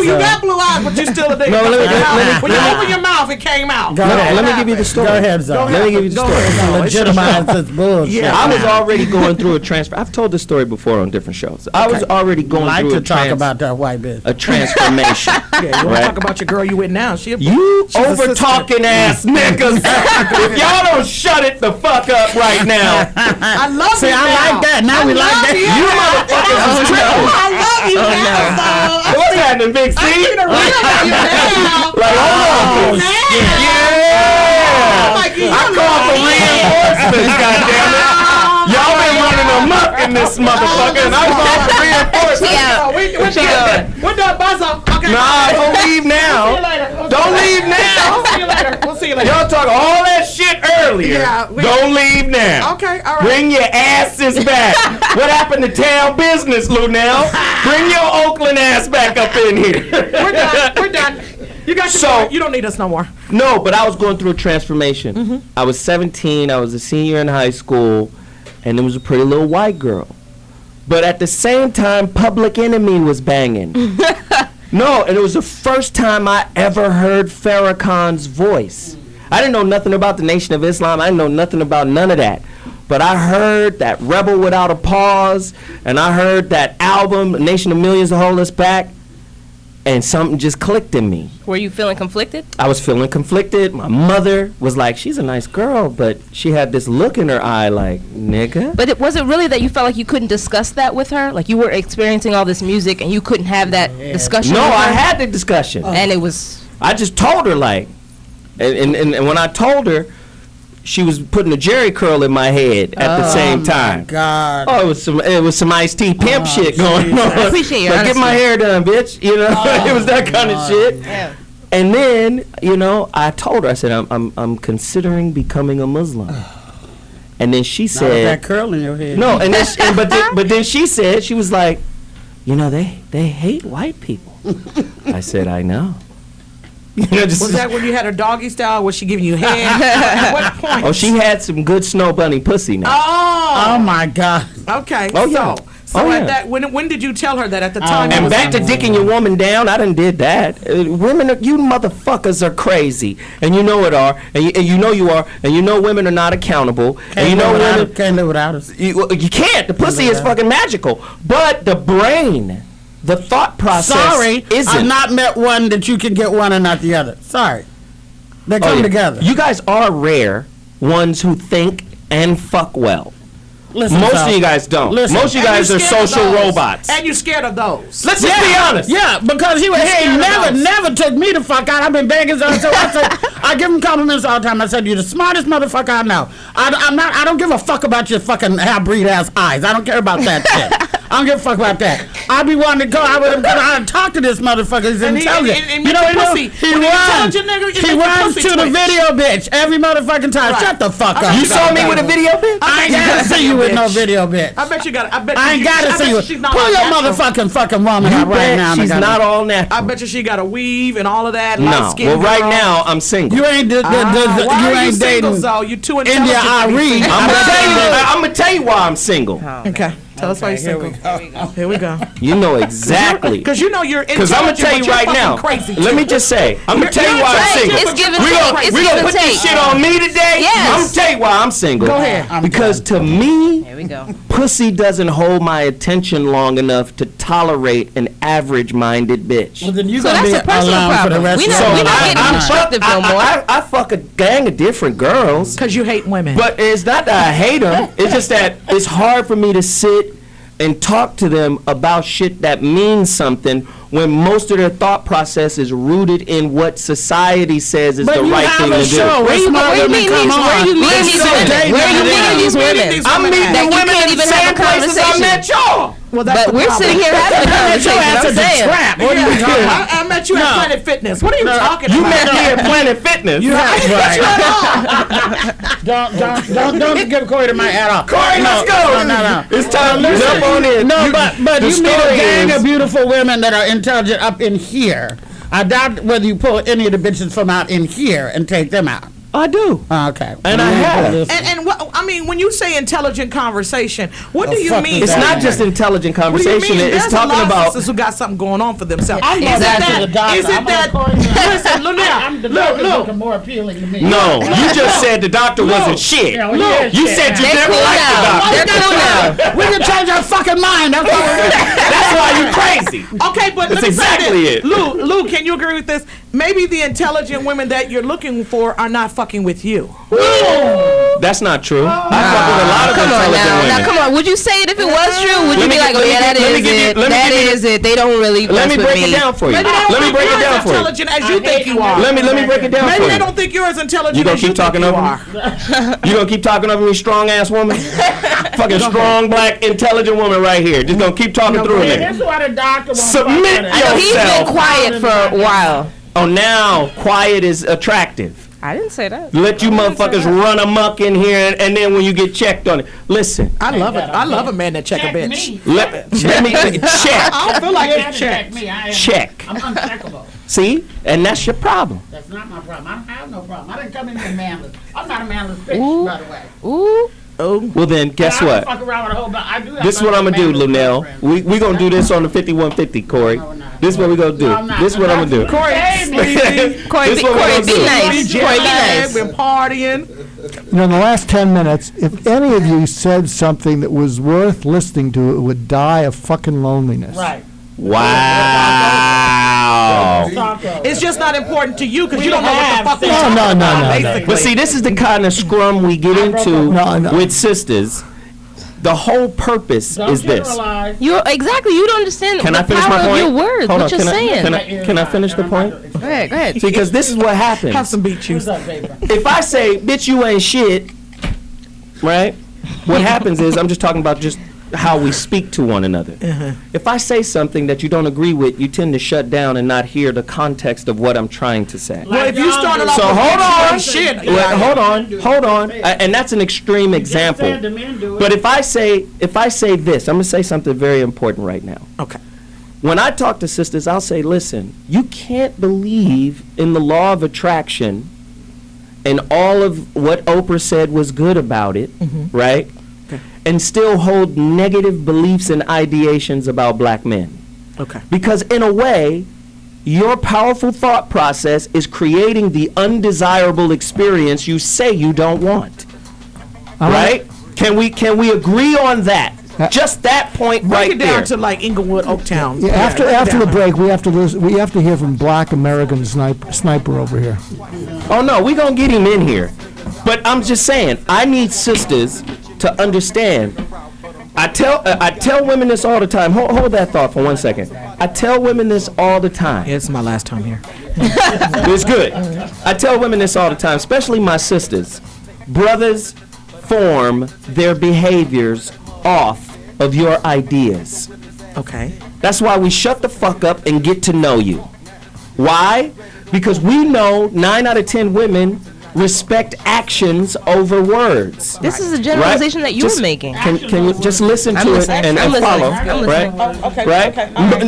S6: You got blue eyes, but you still a nigga. When you open your mouth, it came out.
S5: Let me give you the story.
S7: Go ahead, Zoe.
S5: Let me give you the story.
S7: Legitimize this bullshit.
S5: Yeah, I was already going through a transfer. I've told this story before on different shows. I was already going through
S7: to talk about that white bitch.
S5: A transformation.
S6: Yeah, you want to talk about your girl you with now?
S5: You over talking ass niggas. If y'all don't shut it the fuck up right now.
S6: I love
S7: See, I like that. Now we like that.
S5: You motherfuckers is tripping.
S6: I love
S5: What's happening, Big C?
S6: I need to read about you now.
S5: Like, hold on. Yeah. I call for reinforcements, goddammit. Y'all been running amok in this motherfucker, and I call for reinforcements.
S6: We're done, Buzzo. Okay.
S5: Nah, don't leave now. Don't leave now.
S6: We'll see you later.
S5: Y'all talk all that shit earlier.
S6: Yeah,
S5: don't leave now.
S6: Okay, all right.
S5: Bring your asses back. What happened to town business, Luenell? Bring your Oakland ass back up in here.
S6: We're done. You got your point. You don't need us no more.
S5: No, but I was going through a transformation. I was 17. I was a senior in high school, and there was a pretty little white girl. But at the same time, Public Enemy was banging. No, and it was the first time I ever heard Farrakhan's voice. I didn't know nothing about the Nation of Islam. I didn't know nothing about none of that. But I heard that Rebel Without a Pause, and I heard that album, Nation of Millions to Hold Us Back, and something just clicked in me.
S16: Were you feeling conflicted?
S5: I was feeling conflicted. My mother was like, she's a nice girl, but she had this look in her eye like, nigga.
S16: But was it really that you felt like you couldn't discuss that with her? Like you were experiencing all this music and you couldn't have that discussion
S5: No,
S16: with her?
S5: I had the discussion.
S16: And it was...
S5: I just told her like, and when I told her, she was putting a Jerry curl in my head at the same time.
S7: Oh, God.
S5: Oh, it was some Ice T pimp shit going on.
S16: I appreciate your
S5: like, get my hair done, bitch. You know, it was that kind of shit.
S16: Yeah.
S5: And then, you know, I told her, I said, I'm considering becoming a Muslim. And then she said,
S7: Not with that curl in your head.
S5: no, and then, but then she said, she was like, you know, they hate white people. I said, I know. You know,
S6: Was that when you had her doggy style? Was she giving you head? At what point?
S5: Oh, she had some good snow bunny pussy now.
S6: Oh
S7: my God.
S6: Okay.
S5: Oh, yeah.
S6: So
S5: Oh,
S6: at
S5: yeah.
S6: that, when did you tell her that at the time?
S5: And back to dicking your woman down, I done did that. Women, you motherfuckers are crazy, and you know it are, and you know you are, and you know women are not accountable, and you know women
S7: can't live without us.
S5: You can't. The pussy is fucking magical, but the brain, the thought process.
S7: Sorry,
S5: isn't.
S7: I've not met one that you can get one and not the other. Sorry, they come together.
S5: You guys are rare ones who think and fuck well.
S7: Listen,
S5: Most
S7: pal.
S5: of you guys don't.
S7: Listen.
S5: Most of you
S6: And
S5: guys
S6: you're
S5: are
S6: scared of
S5: social
S6: those.
S5: robots.
S6: And you're scared of those.
S5: Let's just be honest.
S7: Yeah, because he
S6: You're scared of those.
S7: never took me the fuck out. I've been begging, so I give him compliments all the time. I said, "You're the smartest motherfucker I know." I don't give a fuck about your fucking half-breed ass eyes. I don't care about that shit. I don't give a fuck about that. I be wanting to go out with him because I talk to this motherfucker. He's
S6: And he-
S7: intelligent.
S6: and
S7: you
S6: make
S7: know,
S6: your pussy.
S7: he
S6: When he's
S7: runs.
S6: intelligent, nigga, you
S7: He
S6: make your
S7: runs
S6: pussy
S7: to the
S6: twitch.
S7: video bitch every motherfucking time.
S6: Right.
S7: Shut the fuck
S6: I
S7: up.
S5: You saw me with a video bitch?
S7: I ain't gotta see you with no video bitch.
S6: I bet you got.
S7: I ain't gotta see you.
S6: She's not
S7: Pull
S6: all
S7: your
S6: natural.
S7: motherfucking fucking woman
S5: You
S7: out right
S5: bet
S7: now.
S5: she's not all natural.
S6: I bet you she got a weave and all of that.
S5: No.
S6: light-skinned
S5: Well, right
S6: girl.
S5: now I'm single.
S7: You ain't
S6: Why
S7: you
S6: are you
S7: ain't
S6: single,
S7: dating
S6: though? You too
S7: India
S6: intelligent to be
S7: Irene.
S6: single.
S5: I'm gonna tell you why I'm single.
S6: Okay. Tell us why you're single. Here we go.
S5: You know exactly.
S6: Because you know you're
S5: Because
S6: intelligent.
S5: I'm gonna tell you
S6: but you're
S5: right now.
S6: fucking Crazy
S5: Let me
S6: too.
S5: just say, I'm gonna tell you
S6: You're
S5: why I'm
S6: intelligent,
S5: single.
S6: but you're
S16: give and
S5: We
S16: take.
S5: gonna
S16: It's
S5: we
S16: give
S5: gonna
S16: and
S5: put this
S16: take.
S5: shit on me today.
S16: Yes.
S5: I'm gonna tell you why I'm single.
S6: Go ahead.
S5: Because to me,
S16: Here we go.
S5: pussy doesn't hold my attention long enough to tolerate an average-minded bitch.
S7: Well, then you
S16: So
S7: gonna
S16: that's
S7: be
S16: a personal
S7: alone for the
S16: problem.
S7: rest
S16: We
S7: of
S16: not-
S7: your
S16: we not
S7: life.
S16: getting constructive no more.
S5: I fuck a gang of different girls.
S6: Because you hate women.
S5: But it's not that I hate them. It's just that it's hard for me to sit and talk to them about shit that means something when most of their thought process is rooted in what society says is
S7: But
S5: the
S7: you
S5: right
S7: have
S5: thing
S7: a
S5: to
S7: show
S5: do.
S7: where smart women come on.
S16: Where you meeting
S7: Let's
S16: these
S7: go
S16: women?
S7: date
S16: Where you
S7: them.
S16: meeting these women?
S5: I'm meeting
S16: That
S5: the
S16: you
S5: women
S16: can't
S5: in the
S16: even have
S5: same
S16: a
S5: places I
S16: conversation.
S5: met y'all.
S6: Well, that's
S16: But
S6: the
S16: we're
S6: problem.
S16: sitting here having a
S7: Your
S16: conversation.
S7: ass
S16: I'm
S7: is a
S16: saying.
S7: trap. What are you talking about?
S6: I met you at Planet Fitness. What are you talking
S5: You
S6: about?
S5: met me at Planet Fitness.
S7: You have don't give Corey the mic at all.
S5: Corey, let's go.
S7: No.
S5: It's time to jump on in.
S7: No, but
S5: the
S7: you meet a
S5: story
S7: gang
S5: is-
S7: of beautiful women that are intelligent up in here. I doubt whether you pull any of the bitches from out in here and take them out.
S5: I do.
S7: Okay.
S5: And I have.
S6: And what, I mean, when you say intelligent conversation, what do you
S7: fuck
S6: mean?
S7: is
S5: It's
S7: that?
S5: not just intelligent
S6: What do you
S5: conversation.
S6: mean?
S5: It's
S6: There's
S5: talking
S6: a lot
S5: about.
S6: of sisters who got something going on for themselves.
S7: I'm
S6: Is
S7: going
S6: it
S7: back to
S6: that?
S7: the doctor.
S6: Is it
S7: I'm
S6: that?
S7: gonna call you.
S6: Listen,
S7: The
S6: Luenell,
S7: doctor's
S6: look.
S7: looking more appealing to me.
S5: No, you just said the doctor wasn't shit.
S7: Yeah, well, he is
S5: You
S7: shit.
S5: said you
S16: They
S5: never
S16: cool
S5: liked the
S16: now.
S5: doctor.
S16: They're cool now.
S7: We can change our fucking mind. That's all we're doing.
S5: That's why you crazy.
S6: Okay, but
S5: That's
S6: let me
S5: exactly
S6: say
S5: it.
S6: this. Lou, can you agree with this? Maybe the intelligent women that you're looking for are not fucking with you.
S5: That's not true. I fuck with a lot of intelligent women.
S16: Now, come on. Would you say it if it was true? Would you be like, oh yeah, that is it. They don't really
S5: Let me break it down for you. Let me break it down for you.
S6: Intelligent as you think you are.
S5: Let me break it down for you.
S6: Maybe they don't think you're as intelligent
S5: You gonna
S6: as you
S5: keep
S6: think
S5: talking
S6: you
S5: over
S6: are.
S5: me? You gonna keep talking over me, strong ass woman? Fucking strong, black, intelligent woman right here. Just gonna keep talking through me.
S7: That's why the doctor won't
S5: Submit yourself.
S16: He's been quiet for a while.
S5: Oh, now quiet is attractive.
S16: I didn't say that.
S5: Let you motherfuckers run amok in here, and then when you get checked on it, listen.
S6: I love it. I love a man that check a bitch.
S5: Let me check.
S6: I don't feel like it's checked.
S5: Check.
S7: I'm uncheckable.
S5: See, and that's your problem.
S7: That's not my problem. I don't have no problem. I didn't come in here manless. I'm not a manless bitch, by the way.
S16: Ooh.
S5: Well then, guess
S7: And I
S5: what?
S7: don't fuck around with a whole bunch. I do have
S5: This is what I'm gonna do, Luenell. We gonna do this on the 5150, Corey. This is what we gonna do. This is what I'm gonna do.
S6: Corey,
S5: This is what we're gonna do.
S16: nice. Corey, be nice.
S6: Been partying.
S14: You know, in the last 10 minutes, if any of you said something that was worth listening to, it would die of fucking loneliness.
S7: Right.
S5: Wow.
S6: It's just not important to you because you don't know what the fuck we're talking
S14: No.
S6: about, basically.
S5: But see, this is the kind of scrum we get into with sisters. The whole purpose is this.
S16: You exactly. You don't understand
S5: Can
S16: the
S5: I finish
S16: power
S5: my
S16: of
S5: point?
S16: your words.
S5: Hold
S16: What
S5: on,
S16: you're saying.
S5: Can I finish the point?
S16: Go ahead. Go ahead.
S5: See, because this is what happens.
S6: Have some beet juice.
S5: If I say, bitch, you ain't shit, right? What happens is, I'm just talking about just how we speak to one another. If I say something that you don't agree with, you tend to shut down and not hear the context of what I'm trying to say.
S6: Well, if you started off
S5: So
S6: with
S5: hold on,
S6: shit.
S5: hold on, and that's an extreme example. But if I say this, I'm gonna say something very important right now.
S6: Okay.
S5: When I talk to sisters, I'll say, listen, you can't believe in the law of attraction and all of what Oprah said was good about it, right? And still hold negative beliefs and ideations about black men.
S6: Okay.
S5: Because in a way, your powerful thought process is creating the undesirable experience you say you don't want. Right? Can we agree on that? Just that point
S6: Break
S5: right
S6: it down
S5: there.
S6: to like Inglewood, Oaktown.
S14: Yeah, after the break, we have to hear from Black American Sniper over here.
S5: Oh no, we gonna get him in here. But I'm just saying, I need sisters to understand. I tell women this all the time. Hold that thought for 1 second. I tell women this all the time.
S6: Yeah, it's my last time here.
S5: It's good. I tell women this all the time, especially my sisters. Brothers form their behaviors off of your ideas.
S6: Okay.
S5: That's why we shut the fuck up and get to know you. Why? Because we know 9 out of 10 women respect actions over words.
S16: This is a generalization that you were making.
S5: Can you just listen to it and follow, right?
S6: Okay.
S5: Right?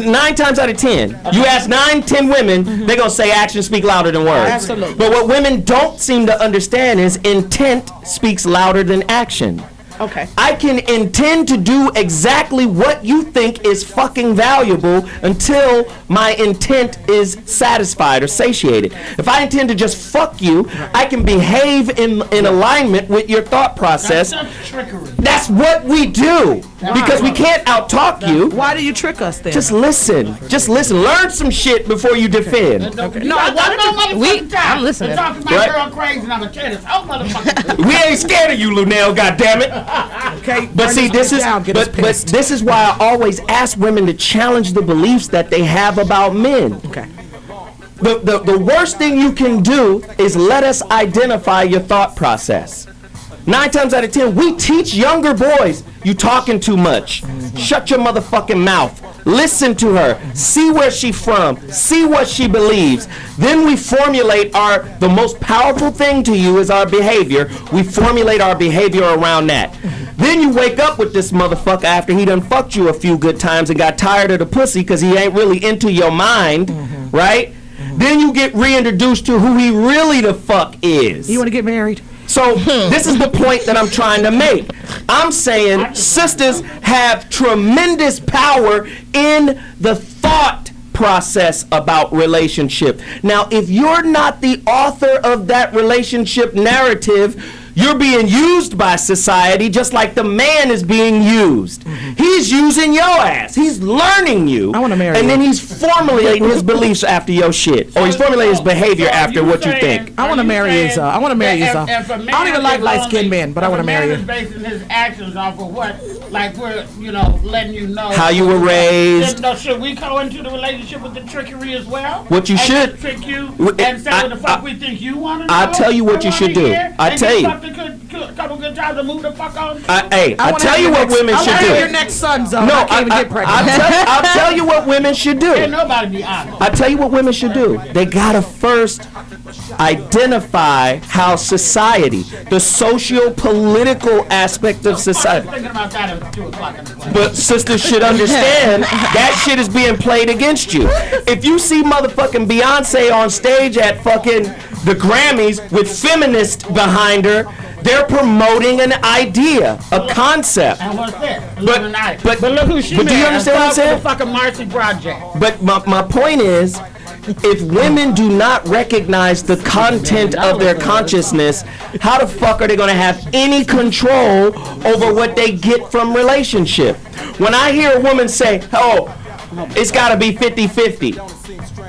S5: 9 times out of 10, you ask 9-10 women, they're gonna say actions speak louder than words.
S6: Absolutely.
S5: But what women don't seem to understand is intent speaks louder than action.
S6: Okay.
S5: I can intend to do exactly what you think is fucking valuable until my intent is satisfied or satiated. If I intend to just fuck you, I can behave in alignment with your thought process.
S7: That's trickery.
S5: That's what we do. Because we can't out-talk you.
S6: Why do you trick us then?
S5: Just listen. Just listen. Learn some shit before you defend.
S7: No,
S16: I'm listening.
S7: Talking to my girl crazy and I'm gonna tell this whole motherfucker.
S5: We ain't scared of you, Luenell, goddammit.
S6: Okay.
S5: But see, this is why I always ask women to challenge the beliefs that they have about men.
S6: Okay.
S5: The worst thing you can do is let us identify your thought process. 9 times out of 10, we teach younger boys, you talking too much. Shut your motherfucking mouth. Listen to her. See where she's from. See what she believes. Then we formulate the most powerful thing to you is our behavior. We formulate our behavior around that. Then you wake up with this motherfucker after he done fucked you a few good times and got tired of the pussy because he ain't really into your mind, right? Then you get reintroduced to who he really the fuck is.
S6: You want to get married?
S5: So this is the point that I'm trying to make. I'm saying sisters have tremendous power in the thought process about relationship. Now, if you're not the author of that relationship narrative, You're being used by society just like the man is being used. He's using your ass. He's learning you. I want to marry and then he's formulating his beliefs after your shit. Or he's formulating his behavior after what you think.
S6: I want to marry his. I want to marry his. I don't even like light-skinned men, but I want to marry
S7: him.
S6: him.
S7: Basing his actions off of what, like we're, letting you know
S5: how you were raised.
S7: Should we go into the relationship with the trickery as well?
S5: What you should.
S7: Trick you and say what the fuck we think you want to know.
S5: I'll tell you what you should do. I tell you.
S7: Couple good times to move the fuck on.
S5: I tell you what women should do.
S6: Your next son's on.
S5: No,
S6: I can't even get pregnant.
S5: I'll tell you what women should do.
S7: Ain't nobody be honest.
S5: I tell you what women should do. They gotta first identify how society, the socio-political aspect of society.
S7: Thinking about that at 2 o'clock in the morning.
S5: But sisters should understand that shit is being played against you. If you see motherfucking Beyonce on stage at fucking the Grammys with feminists behind her, they're promoting an idea, a concept.
S7: And what's that?
S5: But
S7: look who she
S5: But do you understand what I'm saying?
S7: The fucking Marcy Project.
S5: But my point is, if women do not recognize the content of their consciousness, how the fuck are they going to have any control over what they get from relationship? When I hear a woman say, oh, it's got to be 50-50,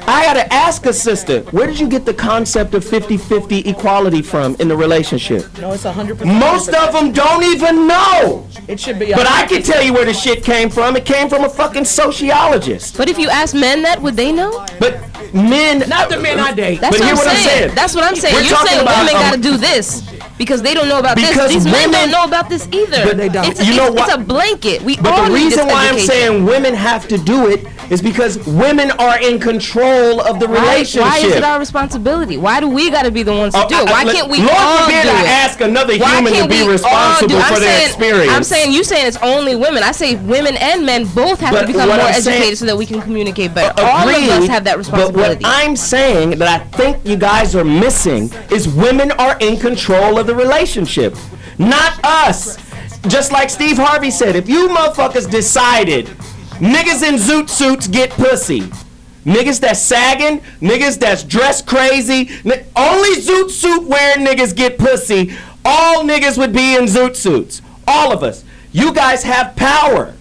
S5: I got to ask a sister, where did you get the concept of 50-50 equality from in the relationship?
S6: No, it's 100%.
S5: Most of them don't even know.
S6: It should be.
S5: But I can tell you where the shit came from. It came from a fucking sociologist.
S16: But if you ask men that, would they know?
S5: But men,
S6: not the men I date.
S16: That's
S5: but
S16: what
S5: hear
S16: I'm saying. That's what I'm saying. You're saying women got to do this because they don't know about this. These men don't know about this either.
S5: But they don't.
S16: It's a blanket. We
S5: but
S16: all
S5: the
S16: need this
S5: reason why I'm
S16: education.
S5: saying women have to do it is because women are in control of the relationship.
S16: Why is it our responsibility? Why do we got to be the ones to do it? Why can't we
S5: Lord
S16: all
S5: forbid
S16: do
S5: I
S16: it?
S5: ask another
S16: Why
S5: human to
S16: can't
S5: be
S16: we all
S5: responsible
S16: do it?
S5: for their experience.
S16: I'm saying you saying it's only women. I say women and men both have to
S5: But
S16: become
S5: what
S16: more
S5: I'm
S16: educated
S5: saying-
S16: so that we can communicate better. All of us have that responsibility.
S5: But what I'm saying that I think you guys are missing is women are in control of the relationship, not us. Just like Steve Harvey said, if you motherfuckers decided niggas in zoot suits get pussy, niggas that's sagging, niggas that's dressed crazy, only zoot suit wearing niggas get pussy, all niggas would be in zoot suits. All of us. You guys have power.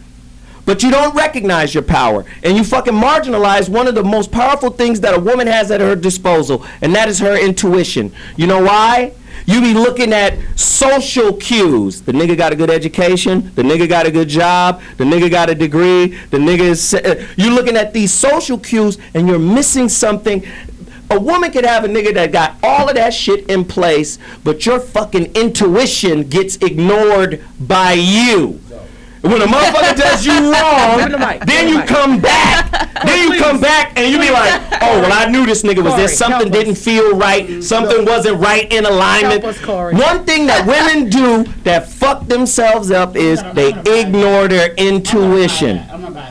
S5: But you don't recognize your power, and you fucking marginalize one of the most powerful things that a woman has at her disposal, and that is her intuition. You know why? You be looking at social cues. The nigga got a good education, the nigga got a good job, the nigga got a degree, the nigga is... you're looking at these social cues, and you're missing something. A woman could have a nigga that got all of that shit in place, but your fucking intuition gets ignored by you. When a motherfucker does you wrong, then you come back. Then you come back and you be like, oh, well, I knew this nigga was there. Something didn't feel right. Something wasn't right in alignment. One thing that women do that fuck themselves up is they ignore their intuition.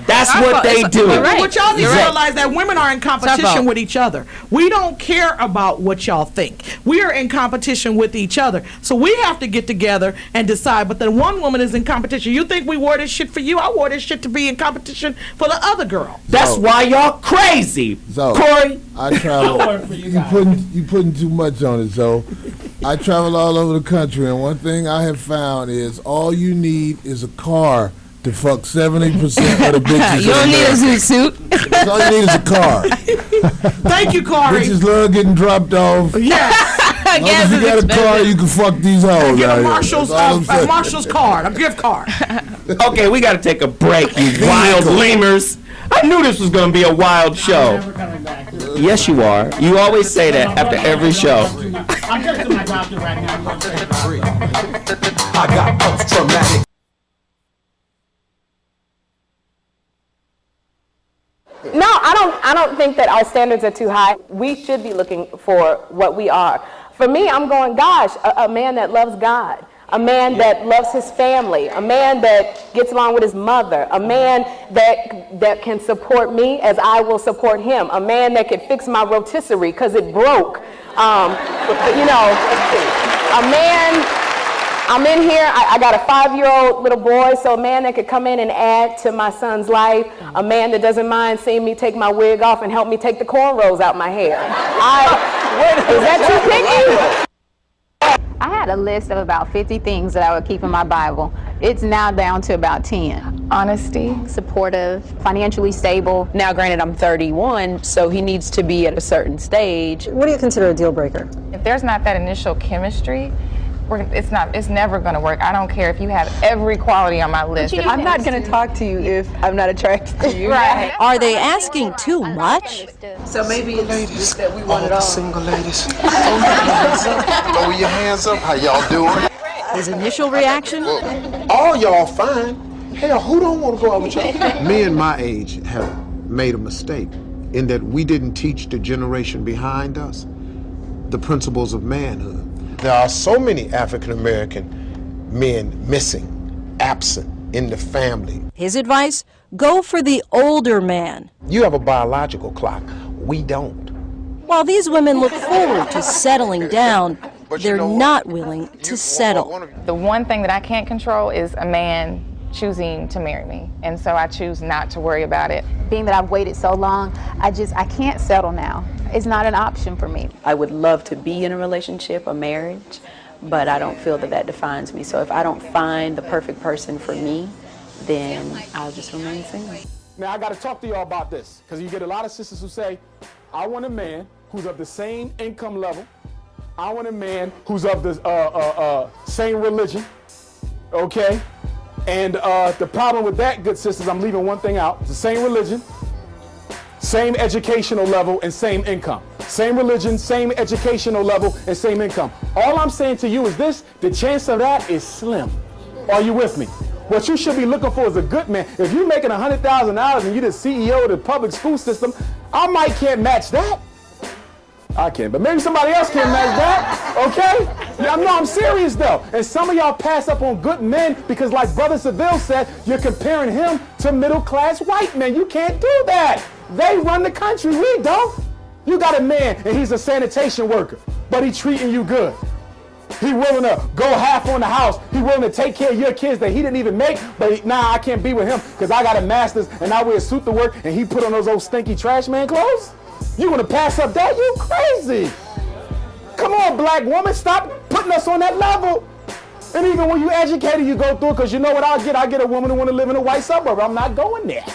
S5: That's what they do.
S6: What y'all need to realize that women are in competition with each other. We don't care about what y'all think. We are in competition with each other. So we have to get together and decide. But then one woman is in competition. You think we wore this shit for you? I wore this shit to be in competition for the other girl.
S5: That's why y'all crazy.
S2: So,
S5: Corey.
S2: I travel. You putting too much on it, so I travel all over the country, and one thing I have found is all you need is a car to fuck 70% of the bitches.
S16: You don't need a zoot suit.
S2: That's all you need is a car.
S6: Thank you, Corey.
S2: Bitches love getting dropped off.
S6: Yes.
S2: If you got a car, you can fuck these hoes.
S6: Get
S2: out
S6: a
S2: here.
S6: Marshall's,
S2: That's all I'm saying.
S6: Marshall's card, a gift card.
S5: Okay, we got to take a break, you wild lemurs. I knew this was going to be a wild show. Yes, you are. You always say that after every show.
S7: I'm texting my doctor right now.
S3: I got post-traumatic.
S4: No, I don't think that our standards are too high. We should be looking for what we are. For me, I'm going, gosh, a man that loves God, a man that loves his family, a man that gets along with his mother, a man that can support me as I will support him, a man that could fix my rotisserie because it broke. You know, a man... I'm in here, I got a 5-year-old little boy, so a man that could come in and add to my son's life, a man that doesn't mind seeing me take my wig off and help me take the cornrows out my hair. Is that too picky? I
S8: had a list of about 50 things that I would keep in my Bible. It's now down to about 10.
S9: Honesty, supportive, financially stable. Now, granted, I'm 31, so he needs to be at a certain stage.
S18: What do you consider a deal breaker?
S9: If there's not that initial chemistry, it's never going to work. I don't care if you have every quality on my list. I'm not going to talk to you if I'm not attracted to you.
S18: Right. Are they asking too much?
S6: So maybe it's just that we want it all.
S13: Single ladies. Throw your hands up. How y'all doing?
S18: His initial reaction?
S13: All y'all fine. Hell, who don't want to go out with y'all? Me and my age have made a mistake in that we didn't teach the generation behind us the principles of manhood. There are so many African American men missing, absent in the family.
S18: His advice? Go for the older man.
S13: You have a biological clock. We don't.
S18: While these women look forward to settling down, they're not willing to settle.
S9: The one thing that I can't control is a man choosing to marry me, and so I choose not to worry about it.
S8: Being that I've waited so long, I can't settle now. It's not an option for me.
S9: I would love to be in a relationship, a marriage, but I don't feel that defines me. So if I don't find the perfect person for me, then I'll just remain single.
S10: Now, I got to talk to y'all about this, because you get a lot of sisters who say, I want a man who's of the same income level. I want a man who's of the same religion, okay? And the problem with that, good sisters, I'm leaving one thing out. It's the same religion, same educational level, and same income. Same religion, same educational level, and same income. All I'm saying to you is this, the chance of that is slim. Are you with me? What you should be looking for is a good man. If you're making $100,000 and you're the CEO of the public school system, I might can't match that. I can, but maybe somebody else can match that, okay? Yeah, no, I'm serious though. And some of y'all pass up on good men because like Brother Seville said, you're comparing him to middle-class white men. You can't do that. They run the country, we don't. You got a man and he's a sanitation worker, but he treating you good. He willing to go half on the house. He willing to take care of your kids that he didn't even make, but I can't be with him because I got a master's and I wear a suit to work and he put on those old stinky trash man clothes? You want to pass up that? You crazy. Come on, black woman, stop putting us on that level. And even when you educated, you go through it because you know what I'll get? I'll get a woman who want to live in a white suburb. I'm not going there.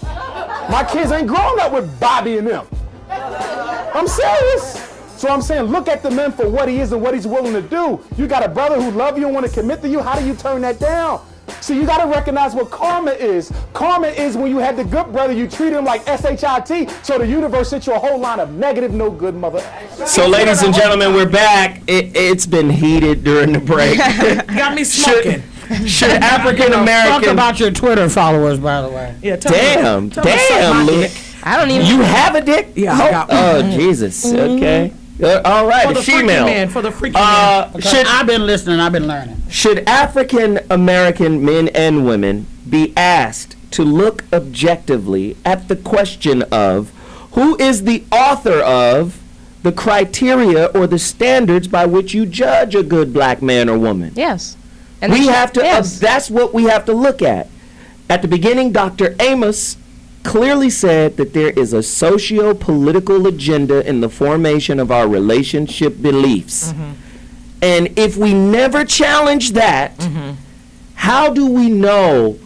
S10: My kids ain't grown up with Bobby and them. I'm serious. So I'm saying look at the man for what he is and what he's willing to do. You got a brother who love you and want to commit to you. How do you turn that down? See, you got to recognize what karma is. Karma is when you had the good brother, you treat him like SHIT, so the universe sent you a whole line of negative, no good mother.
S5: So, ladies and gentlemen, we're back. It's been heated during the break.
S6: Got me smoking.
S5: Should African American...
S7: Talk about your Twitter followers, by the way.
S6: Yeah,
S5: damn, Luenell.
S16: I don't even...
S5: You have a dick?
S6: Yeah, I got one.
S5: Oh, Jesus. Okay. All right,
S6: for the
S5: female.
S6: Man, for the freaky man.
S7: I've been listening, I've been learning.
S5: Should African American men and women be asked to look objectively at the question of who is the author of the criteria or the standards by which you judge a good black man or woman?
S16: Yes.
S5: And we have to, that's what we have to look at. At the beginning, Dr. Amos clearly said that there is a socio-political agenda in the formation of our relationship beliefs. Mm-hmm. And if we never challenge that, how do we know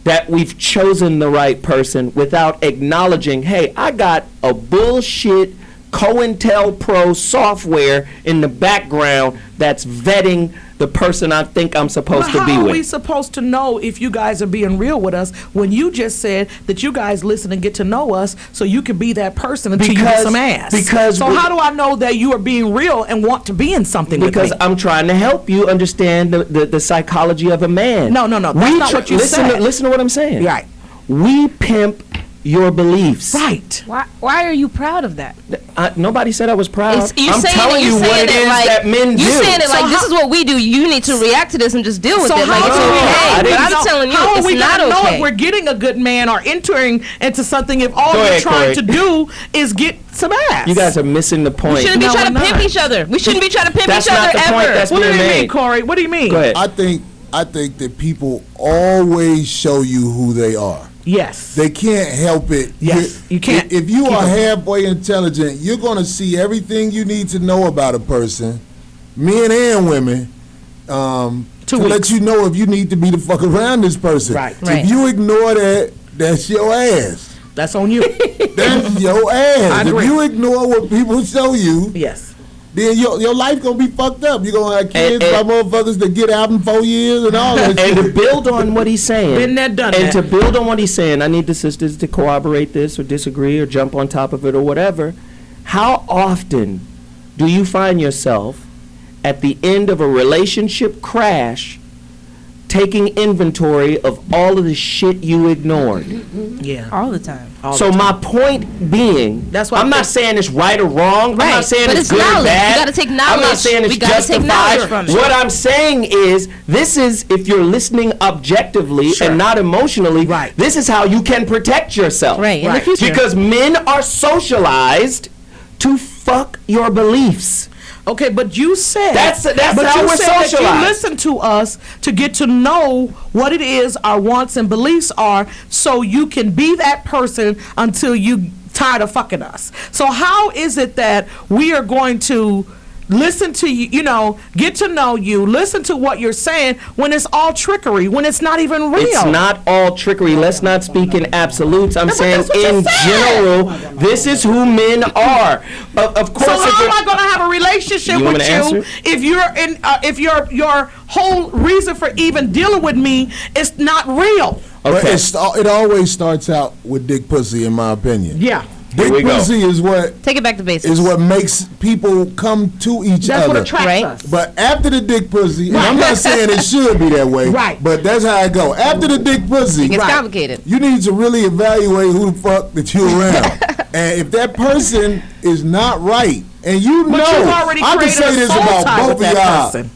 S5: that we've chosen the right person without acknowledging, hey, I got a bullshit COINTELPRO software in the background that's vetting the person I think I'm supposed to be with.
S6: How are we supposed to know if you guys are being real with us when you just said that you guys listen and get to know us so you can be that person until you get some ass? So how do I know that you are being real and want to be in something with me?
S5: Because I'm trying to help you understand the psychology of a man.
S6: No, that's not what you said.
S5: Listen to what I'm saying.
S6: Right.
S5: We pimp your beliefs.
S6: Right.
S16: Why are you proud of that?
S5: Nobody said I was proud.
S16: I'm
S5: telling you what it is that men do.
S16: You're saying it like this is what we do. You need to react to this and just deal with it. Like it's okay. But I'm telling you,
S6: how are we
S16: it's not
S6: gonna know
S16: okay.
S6: if we're getting a good man or entering into something if all we're trying to do is get some ass?
S5: You guys are missing the point.
S16: We shouldn't be trying to pimp each other. We shouldn't be trying to pimp each other ever.
S6: What do you mean, Corey? What do you mean?
S5: Go ahead.
S2: I think that people always show you who they are.
S6: Yes.
S2: They can't help it.
S6: Yes, you can't.
S2: If you are halfway intelligent, you're going to see everything you need to know about a person men and women, to let you know if you need to be the fuck around this person.
S6: Right.
S2: If you ignore that, that's your ass.
S6: That's on you.
S2: That's your ass. If you ignore what people show you,
S6: yes,
S2: then your life gonna be fucked up. You're gonna have kids by motherfuckers that get out in 4 years and all that
S5: And
S2: shit.
S5: to build on what he's saying,
S6: Been there, done
S5: and
S6: that.
S5: to build on what he's saying, I need the sisters to corroborate this or disagree or jump on top of it or whatever. How often do you find yourself at the end of a relationship crash taking inventory of all of the shit you ignored?
S6: Yeah.
S16: All the time.
S5: So my point being,
S6: that's why
S5: I'm not saying it's right or wrong. I'm not saying
S16: but
S5: it's good or
S16: knowledge.
S5: bad.
S16: You gotta take knowledge.
S5: I'm not saying it's
S16: We gotta take knowledge
S5: justified.
S16: from it.
S5: What I'm saying is, this is, if you're listening objectively and not emotionally, this is how you can protect yourself.
S16: Right, in the future.
S5: Because men are socialized to fuck your beliefs.
S6: Okay, but you said
S5: That's
S6: but
S5: how
S6: you
S5: we're
S6: said that
S5: socialized.
S6: you listen to us to get to know what it is our wants and beliefs are, so you can be that person until you tired of fucking us. So how is it that we are going to listen to you, get to know you, listen to what you're saying when it's all trickery, when it's not even real?
S5: It's not all trickery. Let's not speak in absolutes. I'm saying in general, this is who men are. Of course.
S6: So how am I going to have a relationship with you if you're in if your whole reason for even dealing with me is not real?
S2: But it always starts out with dick pussy, in my opinion.
S6: Yeah.
S2: Dick pussy is what
S16: take it back to basics.
S2: Is what makes people come to each
S6: That's
S2: other.
S6: what attracts us.
S2: But after the dick pussy, and I'm not saying it should be that way,
S6: Right.
S2: but that's how it go. After the dick pussy,
S16: It gets complicated.
S2: you need to really evaluate who the fuck that you're around. And if that person is not right, and
S6: But you've already
S2: I can
S6: created
S2: say
S6: a
S2: this
S6: soul
S2: about
S6: tie
S2: both
S6: with
S2: of
S6: that
S2: y'all,
S6: person.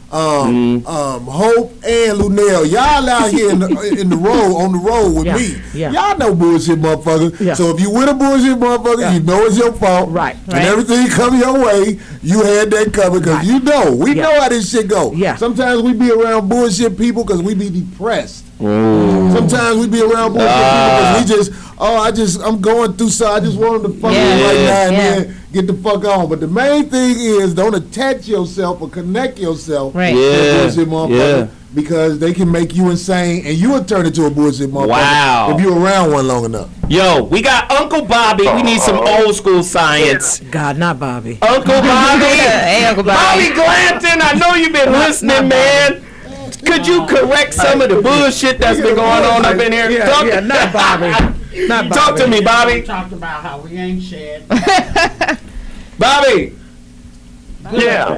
S2: Hope and Luenell, y'all out here in the road, on the road with me.
S6: Yeah.
S2: Y'all know bullshit motherfuckers.
S6: Yeah.
S2: So if you with a bullshit motherfucker, you know it's your fault.
S6: Right.
S2: And everything come your way, you had that covered because you know. We know how this shit go.
S6: Yeah.
S2: Sometimes we be around bullshit people because we be depressed. Sometimes we be around bullshit people because we I'm going through something. I just want them to fuck me right now and then get the fuck on. But the main thing is don't attach yourself or connect yourself to a bullshit motherfucker because they can make you insane and you will turn into a bullshit motherfucker if you're around one long enough.
S5: Yo, we got Uncle Bobby. We need some old school science.
S6: God, not Bobby.
S5: Uncle Bobby.
S16: Hey, Uncle Bobby.
S5: Bobby Glanton, I know you've been listening, man. Could you correct some of the bullshit that's been going on up in here?
S6: Not Bobby. Not Bobby.
S5: Talk to me, Bobby.
S7: We talked about how we ain't shed.
S5: Bobby.
S11: Yeah.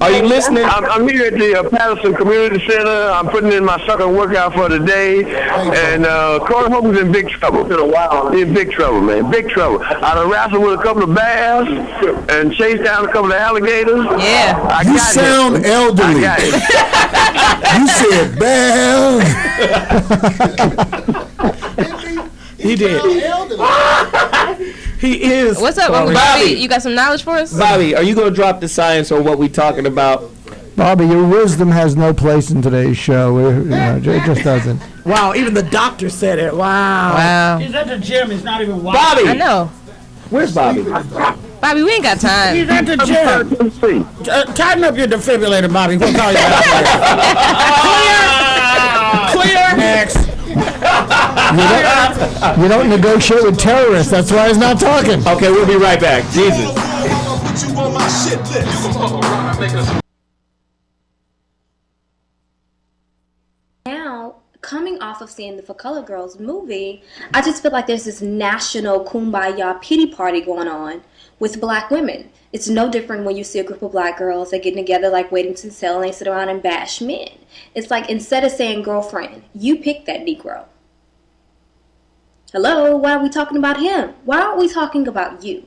S5: Are you listening?
S11: I'm here at the Patterson Community Center. I'm putting in my second workout for the day. And Corey Holcomb's in big trouble. It's been a while. He's in big trouble, man. Big trouble. I done wrestled with a couple of bears and chased down a couple of alligators.
S16: Yeah.
S2: You sound elderly. You said bears.
S6: He did. He is.
S16: What's up, Uncle Bobby? You got some knowledge for us?
S5: Bobby, are you going to drop the science or what we talking about?
S14: Bobby, your wisdom has no place in today's show. It just doesn't.
S6: Wow, even the doctor said it. Wow.
S16: Wow.
S7: He's at the gym. He's not even watching.
S5: Bobby.
S16: I know.
S5: Where's Bobby?
S16: Bobby, we ain't got time.
S7: He's at the gym. Tighten up your defibrillator, Bobby. We'll call you back later. Clear. Next.
S14: You don't negotiate with terrorists. That's why he's not talking.
S5: Okay, we'll be right back. Jesus.
S12: Now, coming off of seeing the For Color Girls movie, I just feel like there's this national kumbaya pity party going on with black women. It's no different when you see a group of black girls that get together like Waiting to Exhale and they sit around and bash men. It's like instead of saying, girlfriend, you pick that Negro. Hello, why are we talking about him? Why aren't we talking about you?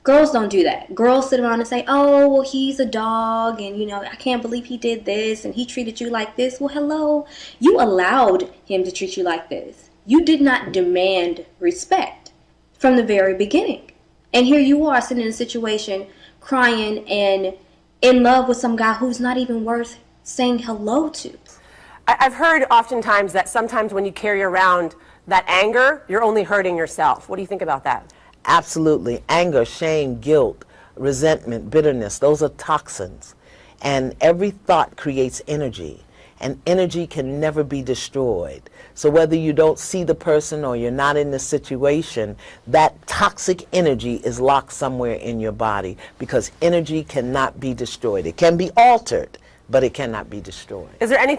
S12: Girls don't do that. Girls sit around and say, oh, well, he's a dog, and, I can't believe he did this, and he treated you like this. Well, hello, you allowed him to treat you like this. You did not demand respect from the very beginning. And here you are sitting in a situation crying and in love with some guy who's not even worth saying hello to.
S15: I've heard oftentimes that sometimes when you carry around that anger, you're only hurting yourself. What do you think about that?
S23: Absolutely. Anger, shame, guilt, resentment, bitterness, those are toxins.
S17: And every thought creates energy, and energy can never be destroyed. So whether you don't see the person or you're not in the situation, that toxic energy is locked somewhere in your body, because energy cannot be destroyed. It can be altered, but it cannot be destroyed.
S15: Is there any?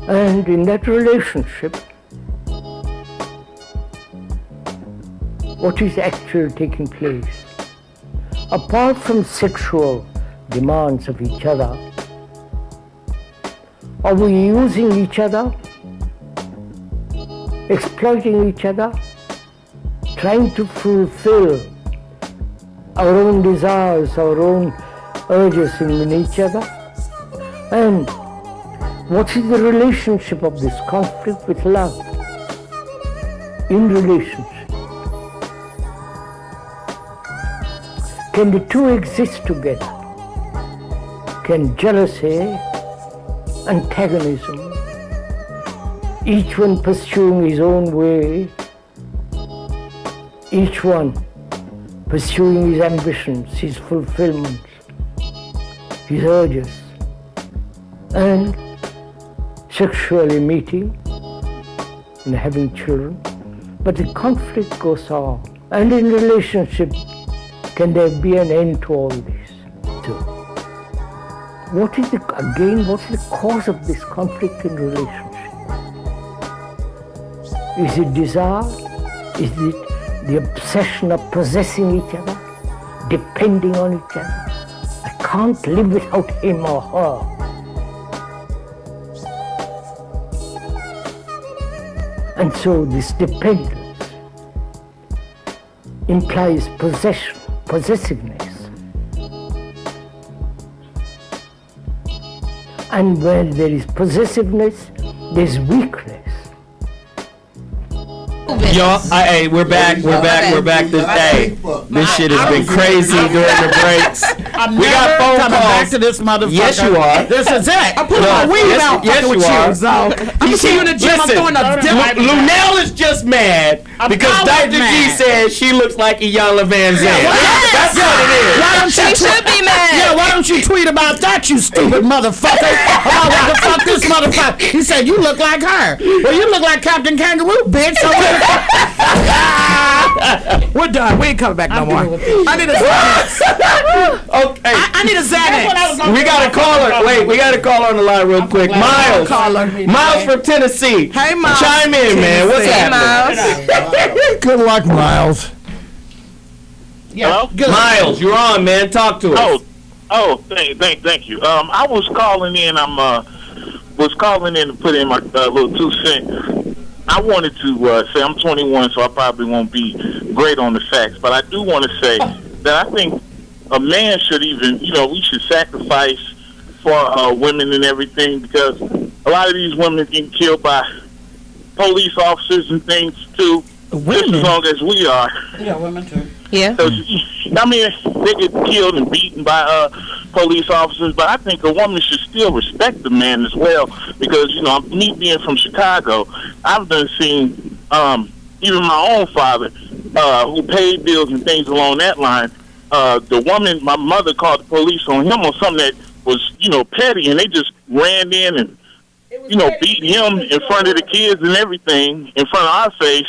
S19: And in that relationship, what is actually taking place? Apart from sexual demands of each other, are we using each other, exploiting each other, trying to fulfill our own desires, our own urges in each other? And what is the relationship of this conflict with love in relationship? Can the two exist together? Can jealousy, antagonism, each one pursuing his own way, each one pursuing his ambitions, his fulfillments, his urges, and sexually meeting and having children, but the conflict goes on. And in relationship, can there be an end to all this? So, what's the cause of this conflict in relationship? Is it desire? Is it the obsession of possessing each other, depending on each other? I can't live without him or her. And so this dependence implies possessiveness. And where there is possessiveness, there's weakness.
S5: Y'all, hey, we're back. This shit has been crazy during the breaks. We got phone calls.
S7: Back to this motherfucker.
S5: Yes, you are.
S7: This is it. I'm putting my weed out.
S5: Yes, you are.
S7: I'm see you in the gym. I'm throwing a dip.
S5: Lunell is just mad because Dr. G said she looks like Iyanla Van Zandt. That's what it is.
S7: She should be mad. Yeah, why don't you tweet about that, you stupid motherfucker? Oh, what the fuck this motherfucker? He said, you look like her. Well, you look like Captain Kangaroo, bitch. So
S6: we're done. We ain't coming back no more. I need a Xanax.
S5: Okay.
S6: I need a Xanax.
S5: We got a caller. Wait, we got a caller on the line real quick. Miles. Miles from Tennessee.
S6: Hey, Miles.
S5: Chime in, man. What's happening?
S2: Good luck, Miles.
S20: Hello?
S5: Miles, you're on, man. Talk to us.
S20: Thank you. I was calling in. To put in my little 2 cents. I wanted to say I'm 21, so I probably won't be great on the facts, but I do want to say that I think a man should even, we should sacrifice for women and everything, because a lot of these women get killed by police officers and things too, just as long as we are.
S7: Yeah, women too.
S16: Yeah.
S20: So, I mean, they get killed and beaten by police officers, but I think a woman should still respect the man as well, because, me being from Chicago, I've done seen even my own father who paid bills and things along that line. The woman, my mother called the police on him on something that was, petty, and they just ran in and, beat him in front of the kids and everything in front of our face.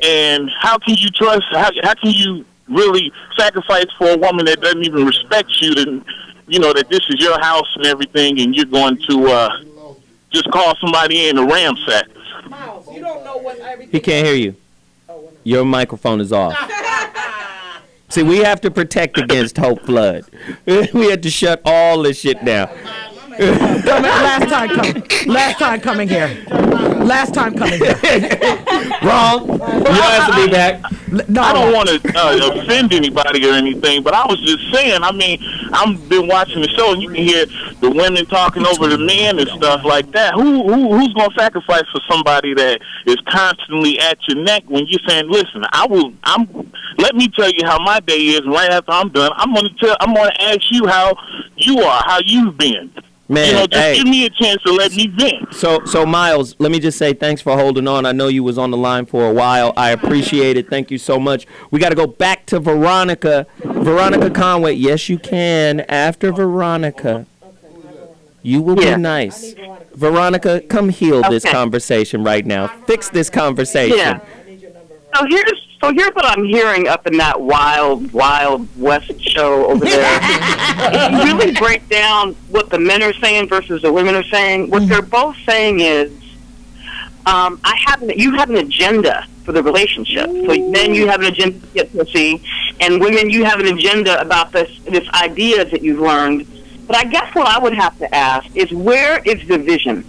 S20: And how can you trust, how can you really sacrifice for a woman that doesn't even respect you, that, that this is your house and everything, and you're going to just call somebody in to ransack?
S6: Miles, you don't know what everything.
S5: He can't hear you. Your microphone is off. See, we have to protect against Hope Flood. We had to shut all this shit down.
S6: Last time coming here.
S5: Wrong. You have to be back.
S20: No, I don't want to offend anybody or anything, but I was just saying, I mean, I've been watching the show, and you can hear the women talking over the men and stuff like that. Who's going to sacrifice for somebody that is constantly at your neck when you're saying, listen, let me tell you how my day is, and right after I'm done, I'm going to ask you how you are, how you've been.
S5: Man,
S20: just give me a chance to let me vent.
S5: So Miles, let me just say thanks for holding on. I know you was on the line for a while. I appreciate it. Thank you so much. We got to go back to Veronica. Veronica Conway. Yes, you can. After Veronica. You will be nice. Veronica, come heal this conversation right now. Fix this conversation.
S1: Yeah. So here's what I'm hearing up in that wild west show over there. If you really break down what the men are saying versus the women are saying, what they're both saying is, you have an agenda for the relationship. So men, you have an agenda to get pussy, and women, you have an agenda about this ideas that you've learned. But I guess what I would have to ask is, where is the vision?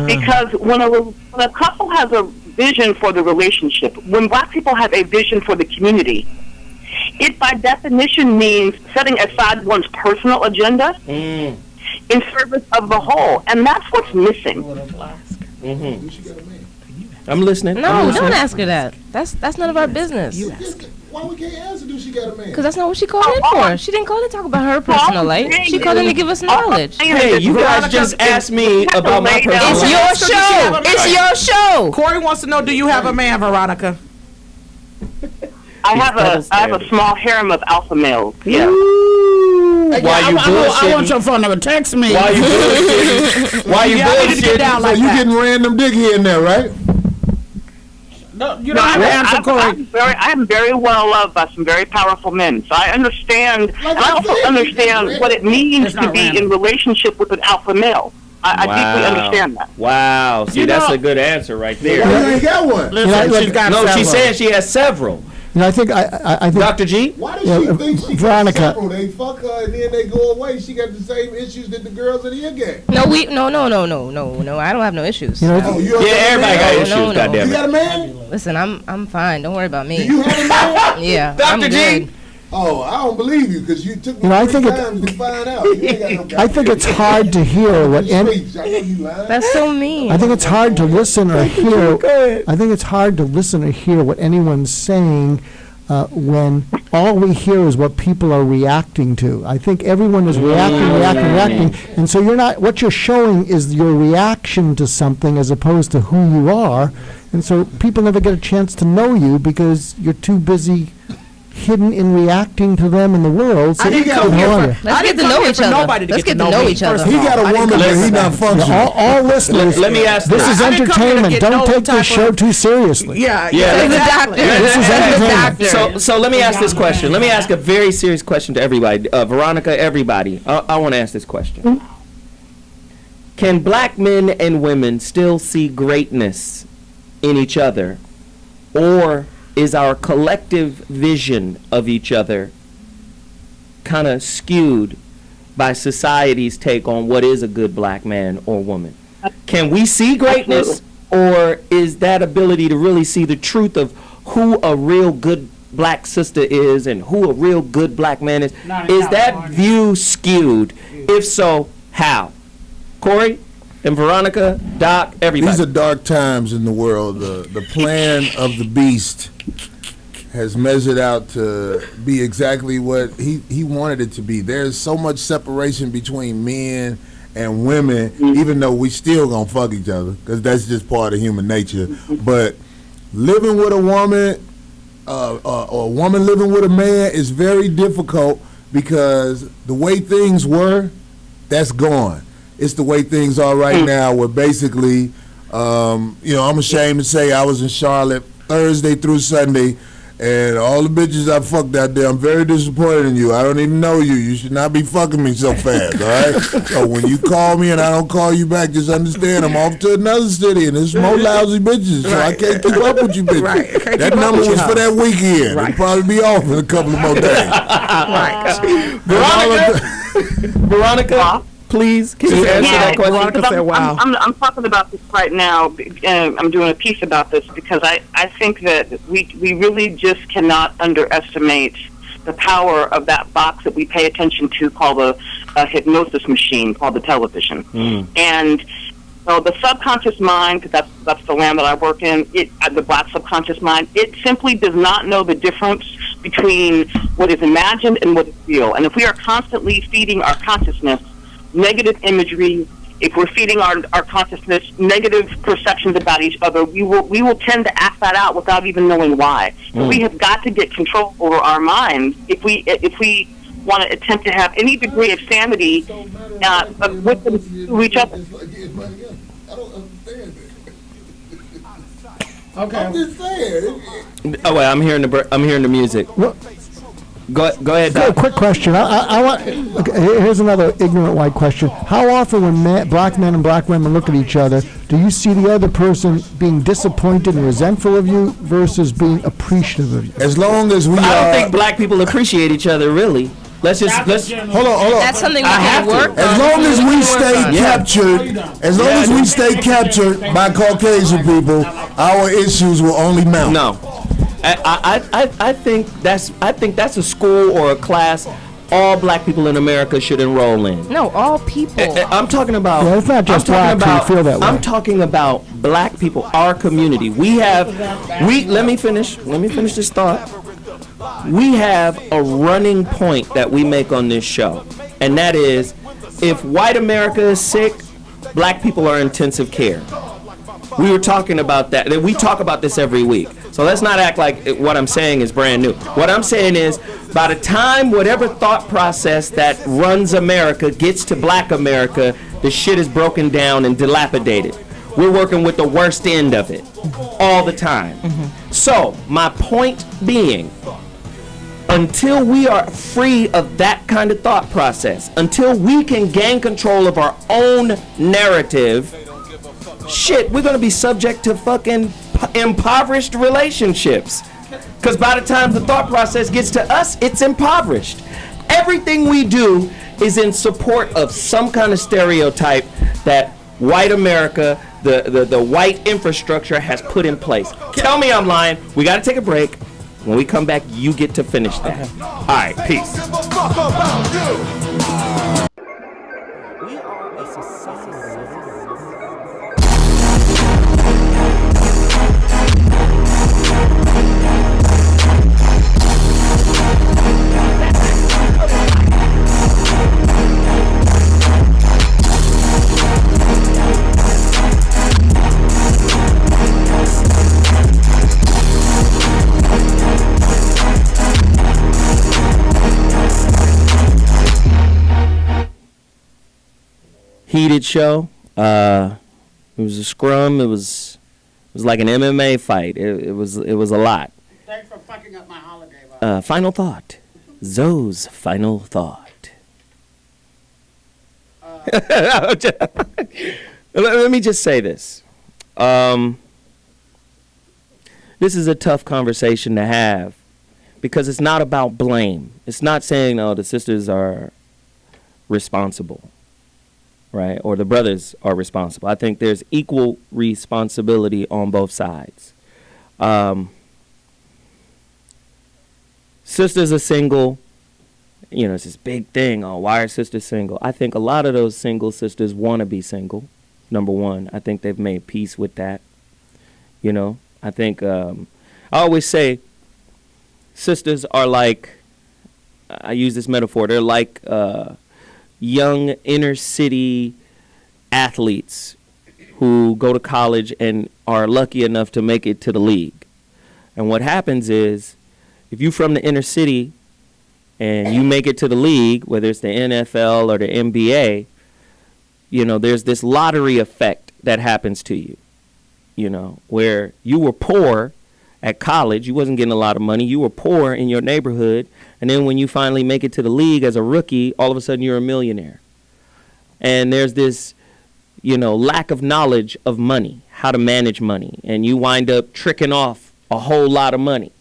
S1: Because when a couple has a vision for the relationship, when black people have a vision for the community, it by definition means setting aside one's personal agenda in service of the whole, and that's what's missing.
S5: I'm listening.
S16: No, don't ask her that. That's none of our business.
S2: You ask. Why we can't answer? Do she got a man?
S16: Because that's not what she called in for. She didn't call in to talk about her personal life. She called in to give us knowledge.
S5: Hey, you guys just asked me about my personal life.
S16: It's your show. It's your show.
S6: Corey wants to know, do you have a man, Veronica?
S1: I have a small harem of alpha males. Yeah.
S7: Why you bullshitting? I want your phone number. Text me.
S2: Why you bullshitting? Why you bullshitting? So you getting random dick here and there, right?
S7: No, you don't have to answer, Corey.
S1: I am very well loved by some very powerful men, so I understand, and I also understand what it means to be in relationship with an alpha male. I deeply understand that.
S5: Wow. See, that's a good answer right there.
S2: You ain't got one.
S5: She said she has several.
S14: You know, I think
S5: Dr. G?
S2: Why does she think she
S14: Veronica.
S2: got several? They fuck her and then they go away. She got the same issues that the girls in here get.
S16: No, I don't have no issues.
S14: You know,
S5: everybody got issues, goddammit.
S2: You got a man?
S16: Listen, I'm fine. Don't worry about me.
S2: Do you have a man?
S16: Yeah,
S5: Dr.
S16: I'm
S5: G?
S16: good.
S2: Oh, I don't believe you because you took me
S14: I
S2: 3
S14: think
S2: times to find out. You ain't got no
S14: I think it's hard to hear what any.
S16: That's so mean.
S14: I think it's hard to listen or hear. I think it's hard to listen or hear what anyone's saying when all we hear is what people are reacting to. I think everyone is reacting, and so you're not. What you're showing is your reaction to something as opposed to who you are, and so people never get a chance to know you because you're too busy hidden in reacting to them in the world. So
S16: Let's get to know each other. Let's get to know each other.
S2: He got a woman that he not functioning.
S14: All listeners,
S5: let me ask
S14: this is entertainment. Don't take this show too seriously.
S6: Yeah.
S16: Exactly.
S14: This is entertainment.
S5: So let me ask this question. Let me ask a very serious question to everybody. Veronica, everybody. I want to ask this question. Can black men and women still see greatness in each other, or is our collective vision of each other kind of skewed by society's take on what is a good black man or woman? Can we see greatness, or is that ability to really see the truth of who a real good black sister is and who a real good black man is that view skewed? If so, how? Corey and Veronica, Doc, everybody.
S2: These are dark times in the world. The plan of the beast has measured out to be exactly what he wanted it to be. There's so much separation between men and women, even though we still gonna fuck each other, because that's just part of human nature. But living with a woman, or a woman living with a man is very difficult because the way things were, that's gone. It's the way things are right now, where basically, I'm ashamed to say I was in Charlotte Thursday through Sunday, and all the bitches I fucked out there, I'm very disappointed in you. I don't even know you. You should not be fucking me so fast, all right? So when you call me and I don't call you back, just understand I'm off to another city, and there's more lousy bitches, so I can't keep up with you bitches. That number was for that weekend. It'll probably be off in a couple of more days.
S5: Veronica, please, can you answer that question?
S1: Veronica said, wow. I'm talking about this right now. I'm doing a piece about this because I think that we really just cannot underestimate the power of that box that we pay attention to called a hypnosis machine called the television. And so the subconscious mind, because that's the land that I work in, the black subconscious mind, it simply does not know the difference between what is imagined and what is real. And if we are constantly feeding our consciousness negative imagery, if we're feeding our consciousness negative perceptions about each other, we will tend to act that out without even knowing why. We have got to get control over our minds if we want to attempt to have any degree of sanity with them to each other.
S7: Okay.
S2: I'm just saying.
S5: Oh wait, I'm hearing the music. Go ahead, Doc.
S14: Quick question. I want. Okay, here's another ignorant white question. How often, when black men and black women look at each other, do you see the other person being disappointed and resentful of you versus being appreciative of you?
S2: As long as we.
S5: I don't think black people appreciate each other really. Let's hold
S2: on.
S16: That's something we can work on.
S2: As long as we stay captured, by Caucasian people, our issues will only mount.
S5: No, I think that's a school or a class all black people in America should enroll in.
S16: No, all people.
S5: I'm talking about.
S14: Yeah, it's not just black people feel that way.
S5: I'm talking about black people, our community. Let me finish this thought. We have a running point that we make on this show, and that is, if white America is sick, black people are in intensive care. We were talking about that. We talk about this every week. So let's not act like what I'm saying is brand new. What I'm saying is, by the time whatever thought process that runs America gets to black America, the shit is broken down and dilapidated. We're working with the worst end of it all the time. Mm-hmm. So my point being, until we are free of that kind of thought process, until we can gain control of our own narrative, shit, we're gonna be subject to fucking impoverished relationships. Because by the time the thought process gets to us, it's impoverished. Everything we do is in support of some kind of stereotype that white America, the white infrastructure has put in place. Tell me I'm lying. We gotta take a break. When we come back, you get to finish that. Okay. All right, peace. We are a society. Heated show. It was a scrum. It was like an MMA fight. It was a lot.
S7: Thanks for fucking up my holiday.
S5: Final thought. Zoe's final thought. Let me just say this. This is a tough conversation to have because it's not about blame. It's not saying, oh, the sisters are responsible. Right, or the brothers are responsible. I think there's equal responsibility on both sides. Sisters are single. You know, it's this big thing. Oh, why are sisters single? I think a lot of those single sisters want to be single. Number one, I think they've made peace with that. You know, I think I always say sisters are like, I use this metaphor, they're like young inner city athletes who go to college and are lucky enough to make it to the league. And what happens is, if you're from the inner city and you make it to the league, whether it's the NFL or the NBA, you know, there's this lottery effect that happens to you, you know, where you were poor at college, you wasn't getting a lot of money, you were poor in your neighborhood, and then when you finally make it to the league as a rookie, all of a sudden you're a millionaire. And there's this, you know, lack of knowledge of money, how to manage money, and you wind up tricking off a whole lot of money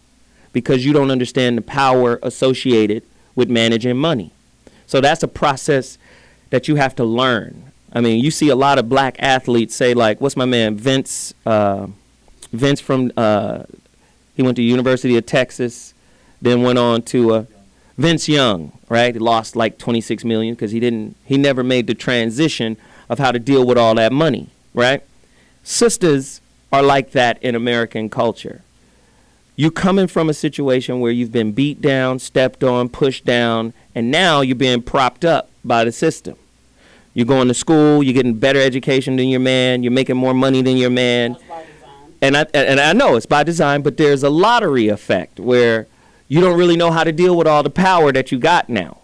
S5: because you don't understand the power associated with managing money. So that's a process that you have to learn. I mean, you see a lot of black athletes say, like, what's my man, Vince from, he went to University of Texas, then went on to Vince Young, right? He lost like 26 million because he never made the transition of how to deal with all that money, right? Sisters are like that in American culture. You coming from a situation where you've been beat down, stepped on, pushed down, and now you're being propped up by the system. You're going to school, you're getting better education than your man, you're making more money than your man. And I know it's by design, but there's a lottery effect where you don't really know how to deal with all the power that you got now.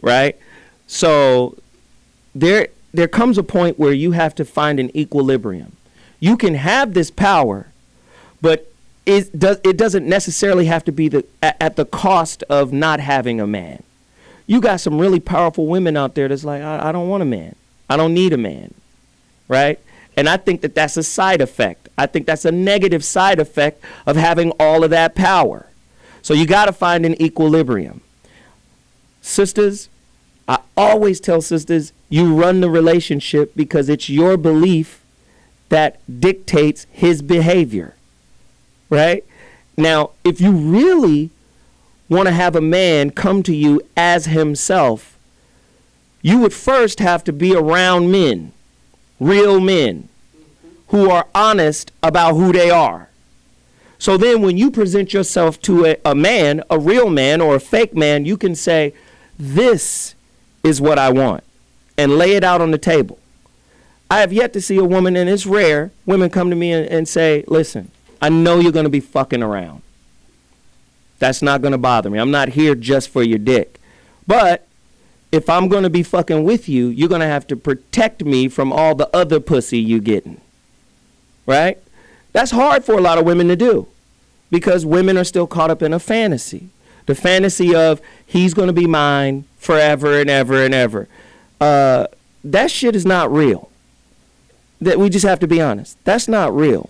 S5: right? So there comes a point where you have to find an equilibrium. You can have this power, but it doesn't necessarily have to be at the cost of not having a man. You got some really powerful women out there that's like, I don't want a man. I don't need a man, right? And I think that that's a side effect. I think that's a negative side effect of having all of that power. So you got to find an equilibrium. Sisters, I always tell sisters, you run the relationship because it's your belief that dictates his behavior, right? Now, if you really want to have a man come to you as himself, you would first have to be around men, real men, who are honest about who they are. So then when you present yourself to a man, a real man or a fake man, you can say, this is what I want, and lay it out on the table. I have yet to see a woman, and it's rare, women come to me and say, listen, I know you're going to be fucking around. That's not going to bother me. I'm not here just for your dick. But if I'm going to be fucking with you, you're going to have to protect me from all the other pussy you getting. Right? That's hard for a lot of women to do because women are still caught up in a fantasy. The fantasy of he's going to be mine forever and ever and ever. That shit is not real. That we just have to be honest. That's not real.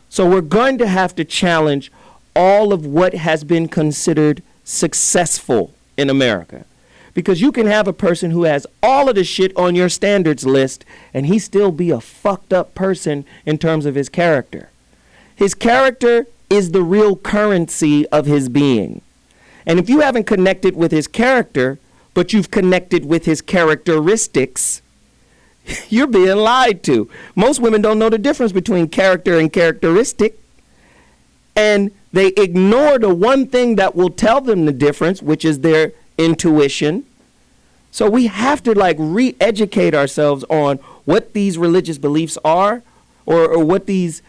S5: So we're going to have to challenge all of what has been considered successful in America. Because you can have a person who has all of the shit on your standards list and he still be a fucked up person in terms of his character. His character is the real currency of his being. And if you haven't connected with his character, but you've connected with his characteristics, you're being lied to. Most women don't know the difference between character and characteristic. And they ignore the one thing that will tell them the difference, which is their intuition. So we have to like re-educate ourselves on what these religious beliefs are or what these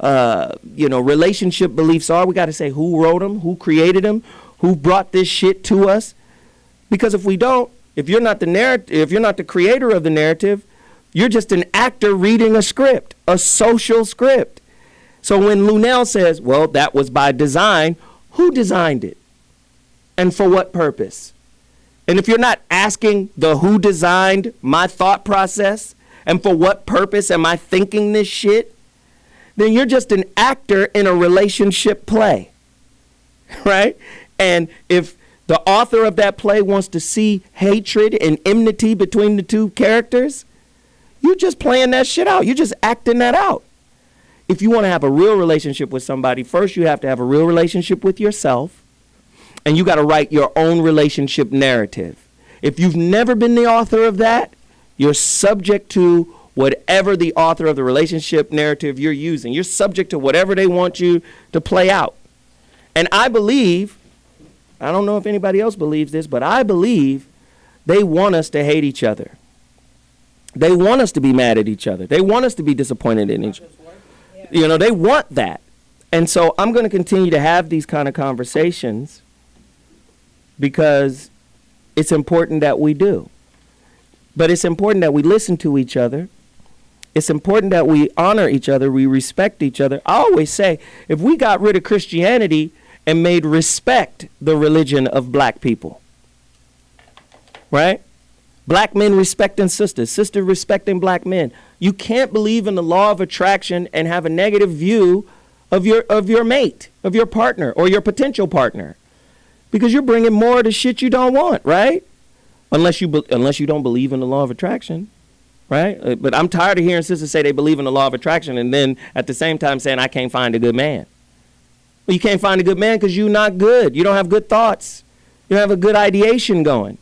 S5: relationship beliefs are. We got to say who wrote them, who created them, who brought this shit to us. Because if we don't, if you're not the creator of the narrative, you're just an actor reading a script, a social script. So when Luenell says, well, that was by design, who designed it? And for what purpose? And if you're not asking the who designed my thought process and for what purpose am I thinking this shit, then you're just an actor in a relationship play, right? And if the author of that play wants to see hatred and enmity between the two characters, you're just playing that shit out. You're just acting that out. If you want to have a real relationship with somebody, first you have to have a real relationship with yourself, and you got to write your own relationship narrative. If you've never been the author of that, you're subject to whatever the author of the relationship narrative you're using. You're subject to whatever they want you to play out. And I believe, I don't know if anybody else believes this, but I believe they want us to hate each other. They want us to be mad at each other. They want us to be disappointed in each other. You know, they want that. And so I'm going to continue to have these kind of conversations because it's important that we do. But it's important that we listen to each other. It's important that we honor each other. We respect each other. I always say, if we got rid of Christianity and made respect the religion of black people, right? Black men respecting sisters, sisters respecting black men. You can't believe in the law of attraction and have a negative view of your mate, of your partner or your potential partner, because you're bringing more of the shit you don't want, right? Unless you don't believe in the law of attraction, right? But I'm tired of hearing sisters say they believe in the law of attraction and then at the same time saying I can't find a good man. Well, you can't find a good man because you're not good. You don't have good thoughts. You don't have a good ideation going.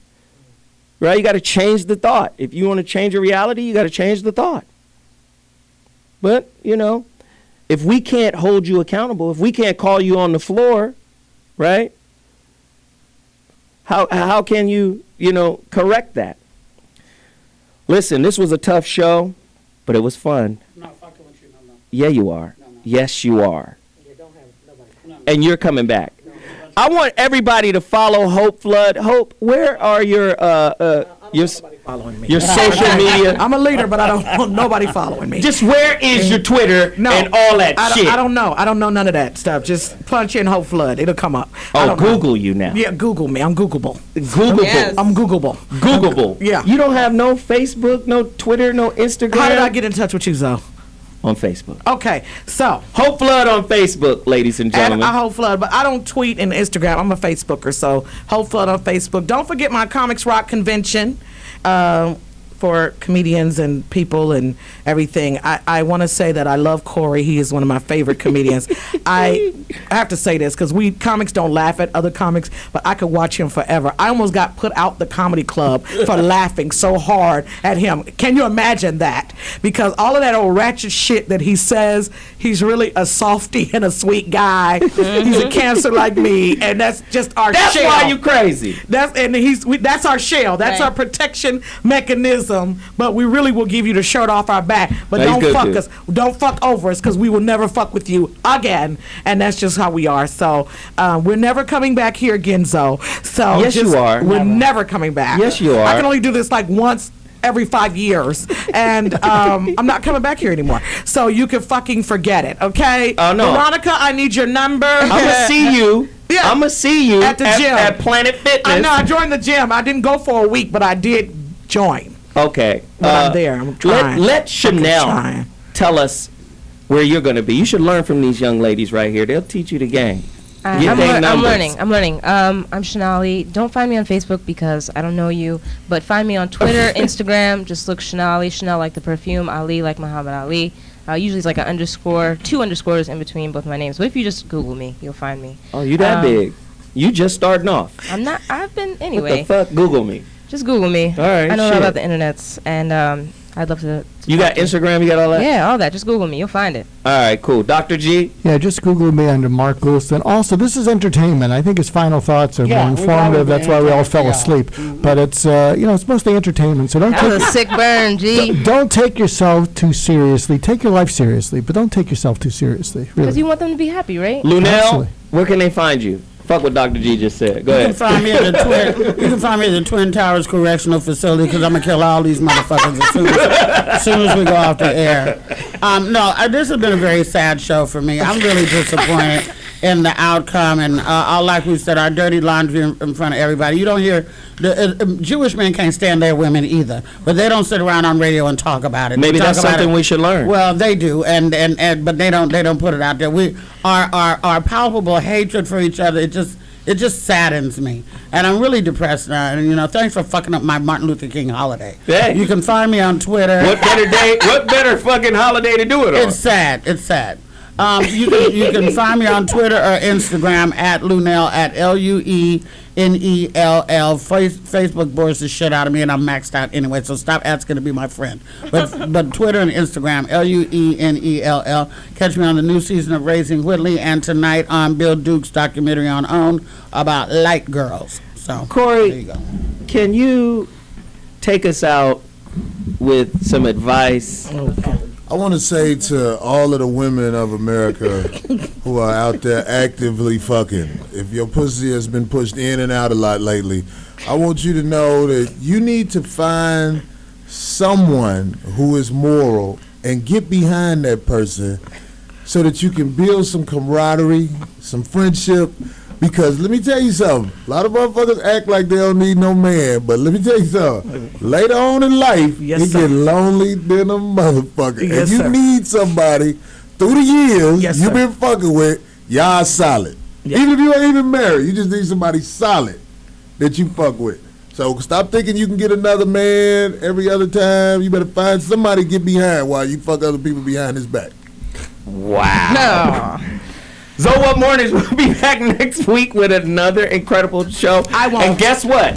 S5: Right? You got to change the thought. If you want to change your reality, you got to change the thought. But, you know, if we can't hold you accountable, if we can't call you on the floor, right? How can you, correct that? Listen, this was a tough show, but it was fun.
S7: I'm not fucking with you, no.
S5: Yeah, you are.
S7: No.
S5: Yes, you are.
S7: You don't have nobody. No.
S5: And you're coming back. I want everybody to follow Hope Flood. Hope, where are your
S6: following me.
S5: Your social media?
S6: I'm a leader, but I don't want nobody following me.
S5: Just where is your Twitter and all that shit?
S6: I don't know. I don't know none of that stuff. Just punch in Hope Flood. It'll come up.
S5: Oh, Google you now.
S6: Yeah, Google me. I'm Googleable.
S5: Googleable.
S6: Yes. I'm Googleable.
S5: Googleable.
S6: Yeah.
S5: You don't have no Facebook, no Twitter, no Instagram?
S6: How did I get in touch with you, Zoe?
S5: On Facebook.
S6: Okay, so
S5: Hope Flood on Facebook, ladies and gentlemen.
S6: And I Hope Flood, but I don't tweet and Instagram. I'm a Facebooker, so Hope Flood on Facebook. Don't forget my Comics Rock convention for comedians and people and everything. I want to say that I love Corey. He is one of my favorite comedians. I have to say this because we comics don't laugh at other comics, but I could watch him forever. I almost got put out the comedy club for laughing so hard at him. Can you imagine that? Because all of that old ratchet shit that he says, he's really a softy and a sweet guy. He's a Cancer like me, and that's just our
S5: That's
S6: shell.
S5: why you crazy.
S6: That's our shell. That's our protection mechanism. But we really will give you the shirt off our back. But
S5: No, he's
S6: don't
S5: good
S6: fuck
S5: too.
S6: us. Don't fuck over us because we will never fuck with you again. And that's just how we are. So we're never coming back here again, Zoe. So
S5: Yes, you are.
S6: We're never coming back.
S5: Yes, you are.
S6: I can only do this like once every 5 years, and I'm not coming back here anymore. So you can fucking forget it, okay?
S5: Oh, no.
S6: Veronica, I need your number.
S5: I'm going to see you.
S6: Yeah.
S5: I'm going to see you
S6: at the gym.
S5: At Planet Fitness.
S6: I know. I joined the gym. I didn't go for a week, but I did join.
S5: Okay.
S6: But I'm there. I'm trying.
S5: Let Chanel
S6: trying.
S5: tell us where you're going to be. You should learn from these young ladies right here. They'll teach you the game.
S16: I'm learning. I'm Shanali. Don't find me on Facebook because I don't know you, but find me on Twitter, Instagram. Just look Shanali. Chanel like the perfume, Ali like Muhammad Ali. Usually it's like an underscore, 2 underscores in between both my names. But if you just Google me, you'll find me.
S5: Oh, you that big. You just starting off.
S16: I'm not. I've been anyway.
S5: What the fuck? Google me.
S16: Just Google me.
S5: All right.
S16: I know
S5: shit.
S16: about the internets, and I'd love to.
S5: You got Instagram? You got all that?
S16: Yeah, all that. Just Google me. You'll find it.
S5: All right, cool. Dr. G?
S14: Yeah, just Google me under Mark Lewiston. Also, this is entertainment. I think his final thoughts are more informative. That's why we all fell asleep. But it's, it's mostly entertainment. So don't
S16: That was a sick burn, G.
S14: Don't take yourself too seriously. Take your life seriously, but don't take yourself too seriously.
S16: Because
S14: Really.
S16: you want them to be happy, right?
S5: Luenell,
S14: Absolutely.
S5: where can they find you? Fuck what Dr. G just said. Go
S7: You
S5: ahead.
S7: can find me at the You can find me at the Twin Towers Correctional Facility because I'm gonna kill all these motherfuckers as soon as we go off the air. This has been a very sad show for me. I'm really disappointed in the outcome, and like we said, our dirty laundry in front of everybody. You don't hear Jewish men can't stand their women either, but they don't sit around on radio and talk about it.
S5: Maybe
S7: They
S5: that's
S7: talk about
S5: something
S7: it.
S5: we should learn.
S7: Well, they do, and but they don't put it out there. Our palpable hatred for each other. It just saddens me, and I'm really depressed now. And thanks for fucking up my Martin Luther King holiday.
S5: Hey.
S7: You can find me on Twitter.
S5: What better day? What better fucking holiday to do it on?
S7: It's sad. It's sad. You can find me on Twitter or Instagram at Luenell at Luenell. Facebook bores the shit out of me, and I'm maxed out anyway. So stop asking to be my friend. But Twitter and Instagram Luenell. Catch me on the new season of Raising Whitley, and tonight on Bill Duke's documentary on OWN about light girls. So
S5: Corey,
S7: there you go.
S5: can you take us out with some advice?
S2: I want to say to all of the women of America who are out there actively fucking, if your pussy has been pushed in and out a lot lately, I want you to know that you need to find someone who is moral and get behind that person so that you can build some camaraderie, some friendship. Because let me tell you something, a lot of motherfuckers act like they don't need no man, but let me tell you something, later on in life, it get lonely than a motherfucker.
S6: Yes,
S2: and you
S6: sir.
S2: need somebody through the years
S6: Yes,
S2: you've
S6: sir.
S2: been fucking with, y'all solid. Even if you ain't even married, you just need somebody solid that you fuck with. So stop thinking you can get another man every other time. You better find somebody to get behind while you fuck other people behind his back.
S5: Wow. Zoe What Mornings will be back next week with another incredible show.
S6: I won't.
S5: And guess what?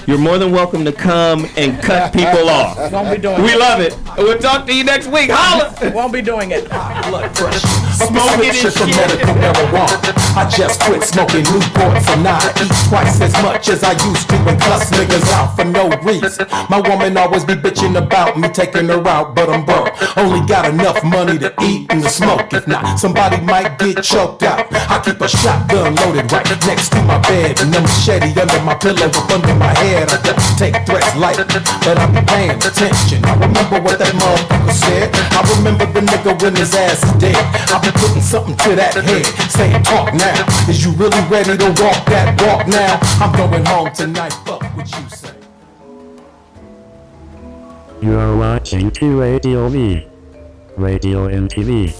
S5: you're more than welcome to come and cut people off.
S6: Won't be doing
S5: We
S6: it.
S5: love it. We'll talk to you next week. Holla!
S6: Won't be doing it.
S3: Blood pressure, smoking for medical marijuana. I just quit smoking Newports and I eat twice as much as I used to and cuss niggas out for no reason. My woman always be bitching about me taking her out, but I'm broke. Only got enough money to eat and to smoke. If not, somebody might get choked out. I keep a shotgun loaded right next to my bed and a machete under my pillow up under my head. I don't take threats lightly, but I be paying attention. I remember what that motherfucker said. I remember the nigga when his ass is dead. I be putting something to that head, saying talk now. Is you really ready to walk that walk now? I'm going home tonight, fuck what you say.
S21: You are watching T Radio V. Radio and TV.